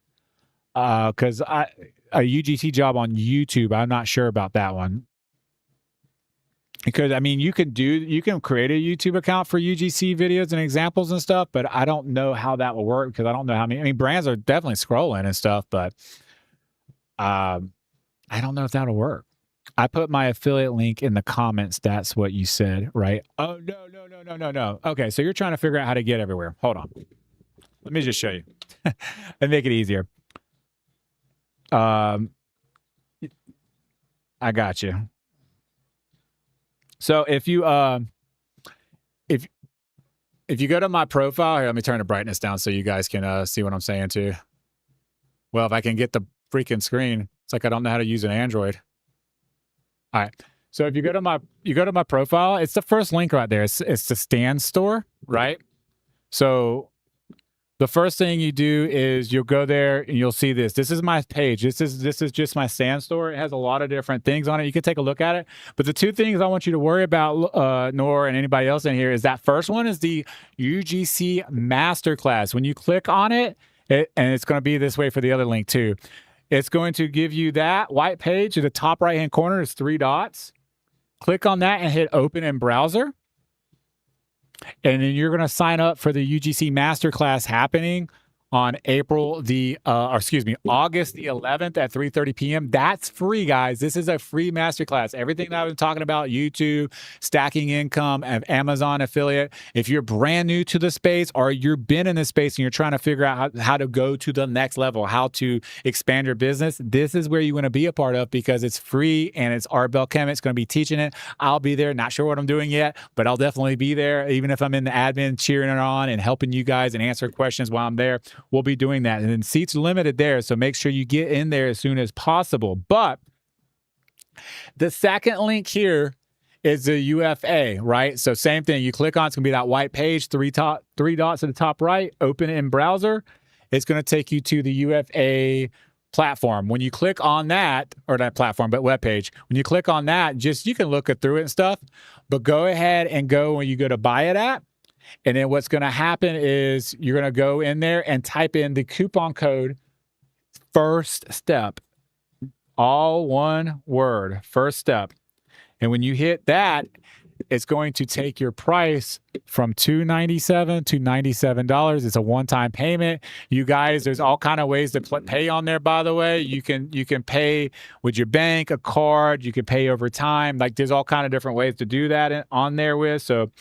Because a UGC job on YouTube, I'm not sure about that one. Because I mean, you can create a YouTube account for UGC videos and examples and stuff, but I don't know how that will work, because I don't know how many. I mean, brands are definitely scrolling and stuff, but I don't know if that'll work. I put my affiliate link in the comments. That's what you said, right? Oh no. Okay, so you're trying to figure out how to get everywhere. Hold on, let me just show you and make it easier. I got you. So if you if you go to my profile here, let me turn the brightness down so you guys can see what I'm saying too. Well, if I can get the freaking screen, it's like I don't know how to use an Android. All right. So if you go to my profile, it's the first link right there. It's the Stan store, right? So the first thing you do is you'll go there and you'll see this. This is my page. This is just my Sand store. It has a lot of different things on it. You can take a look at it. But the two things I want you to worry about, Nor and anybody else in here, is that first one is the UGC Masterclass. When you click on it, and it's going to be this way for the other link too. It's going to give you that white page. At the top right-hand corner is 3 dots. Click on that and hit open in browser. And then you're going to sign up for the UGC Masterclass happening on August the 11th at 3:30 p.m. That's free, guys. This is a free masterclass. Everything that I've been talking about, YouTube, stacking income, and Amazon affiliate. If you're brand new to the space or you've been in this space and you're trying to figure out how to go to the next level, how to expand your business, this is where you want to be a part of, because it's free and it's Art Bell Kemet's going to be teaching it. I'll be there. Not sure what I'm doing yet, but I'll definitely be there, even if I'm in the admin cheering it on and helping you guys and answer questions while I'm there. We'll be doing that. And then seats are limited there, so make sure you get in there as soon as possible. But the second link here is the UFA, right? So same thing. You click on, it's going to be that white page, three dots at the top right, open in browser. It's going to take you to the UFA platform. When you click on that, or not platform, but web page, when you click on that, just you can look it through it and stuff, but go ahead and go when you go to buy it at. And then what's going to happen is you're going to go in there and type in the coupon code first step, all one word, first step. And when you hit that, it's going to take your price from $297 to $97. It's a one-time payment. You guys, there's all kind of ways to pay on there, by the way. You can pay with your bank, a card. You can pay over time. Like, there's all kind of different ways to do that on there with. So,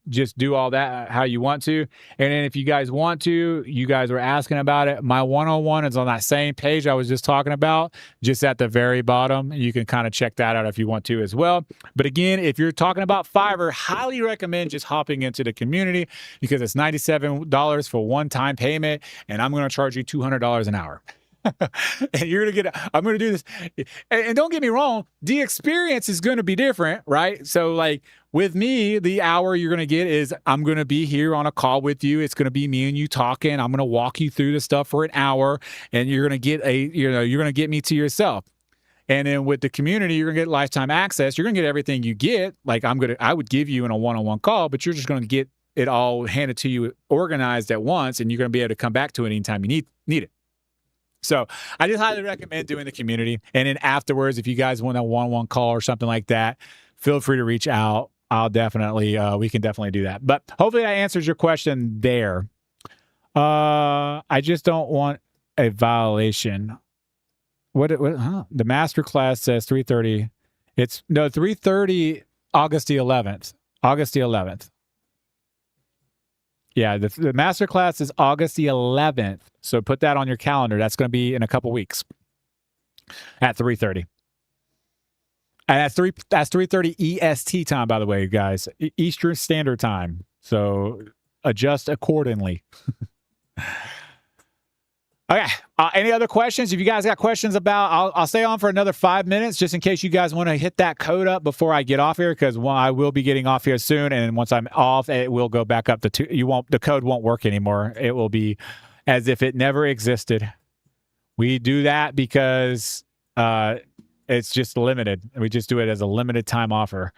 just do all that how you want to. And then if you guys want to, you guys were asking about it, my one-on-one is on that same page I was just talking about, just at the very bottom. You can kind of check that out if you want to as well. But again, if you're talking about Fiverr, highly recommend just hopping into the community, because it's $97 for one-time payment, and I'm going to charge you $200 an hour. And you're going to get, I'm going to do this. And don't get me wrong, the experience is going to be different, right? So like with me, the hour you're going to get is I'm going to be here on a call with you. It's going to be me and you talking. I'm going to walk you through the stuff for an hour, and you're going to get you're going to get me to yourself. And then with the community, you're going to get lifetime access. You're going to get everything you get. Like I would give you in a one-on-one call, but you're just going to get it all handed to you organized at once, and you're going to be able to come back to it anytime you need it. So I just highly recommend doing the community. And then afterwards, if you guys want a one-on-one call or something like that, feel free to reach out. I'll definitely, we can definitely do that. But hopefully that answers your question there. I just don't want a violation. The masterclass says 3:30. It's 3:30, August the 11th. August the 11th. Yeah, the masterclass is August the 11th. So put that on your calendar. That's going to be in a couple weeks at 3:30. And that's 3:30 EST time, by the way, guys. Eastern Standard Time. So adjust accordingly. Okay. Any other questions? If you guys got questions about, I'll stay on for another 5 minutes just in case you guys want to hit that code up before I get off here, because I will be getting off here soon, and once I'm off, it will go back up to 2. The code won't work anymore. It will be as if it never existed. We do that because it's just limited. We just do it as a limited time offer.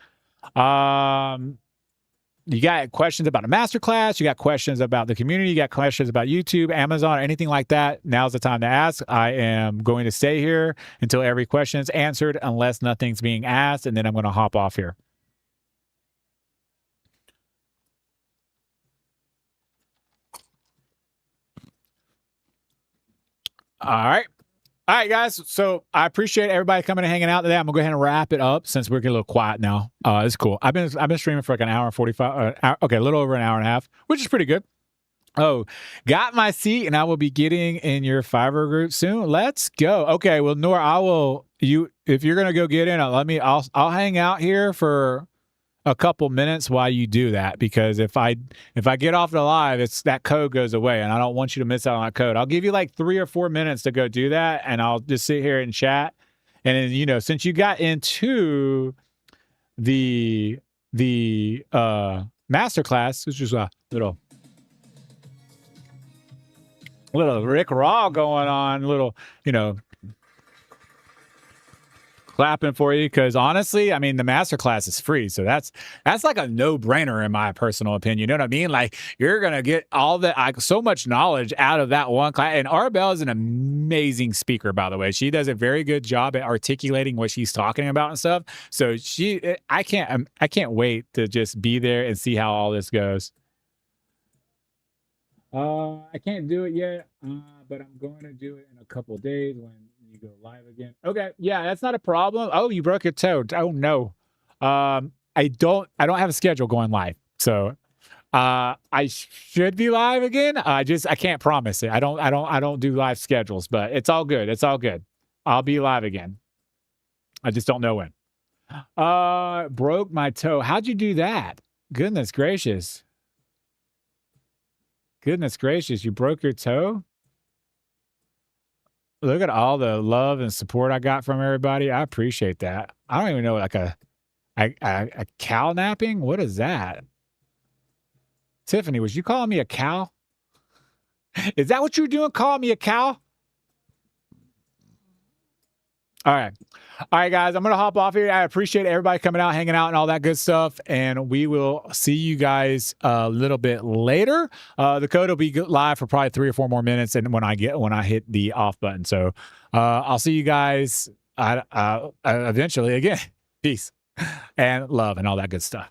You got questions about a masterclass, you got questions about the community, you got questions about YouTube, Amazon, or anything like that, now's the time to ask. I am going to stay here until every question is answered, unless nothing's being asked, and then I'm going to hop off here. All right, guys. So I appreciate everybody coming and hanging out today. I'm gonna go ahead and wrap it up since we're getting a little quiet now. It's cool. I've been streaming for like an hour and 45. Okay, a little over an hour and a half, which is pretty good. Oh, got my seat, and I will be getting in your Fiverr group soon. Let's go. Okay, well, Nora, if you're gonna go get in, I'll hang out here for a couple minutes while you do that, because if I get off the live, that code goes away, and I don't want you to miss out on that code. I'll give you like 3 or 4 minutes to go do that, and I'll just sit here and chat. And then, since you got into the masterclass, which is a little little Rick Raw going on, little, you know, clapping for you because honestly, I mean, the masterclass is free, so that's like a no brainer in my personal opinion. You know what I mean? Like you're gonna get all the so much knowledge out of that one class. And Arbel is an amazing speaker, by the way. She does a very good job at articulating what she's talking about and stuff. So I can't wait to just be there and see how all this goes. I can't do it yet, but I'm going to do it in a couple of days when you go live again. Okay, yeah, that's not a problem. Oh, you broke your toe. Oh no. I don't have a schedule going live, so I should be live again. I can't promise it. I don't do live schedules, but it's all good. It's all good. I'll be live again. I just don't know when. Broke my toe. How'd you do that? Goodness gracious. Goodness gracious, you broke your toe? Look at all the love and support I got from everybody. I appreciate that. I don't even know, like a cow napping? What is that? Tiffany, was you calling me a cow? Is that what you're doing? Calling me a cow? All right. All right, guys, I'm going to hop off here. I appreciate everybody coming out, hanging out, and all that good stuff. And we will see you guys a little bit later. The code will be live for probably 3 or 4 more minutes, and when I hit the off button. So I'll see you guys eventually again. Peace and love and all that good stuff.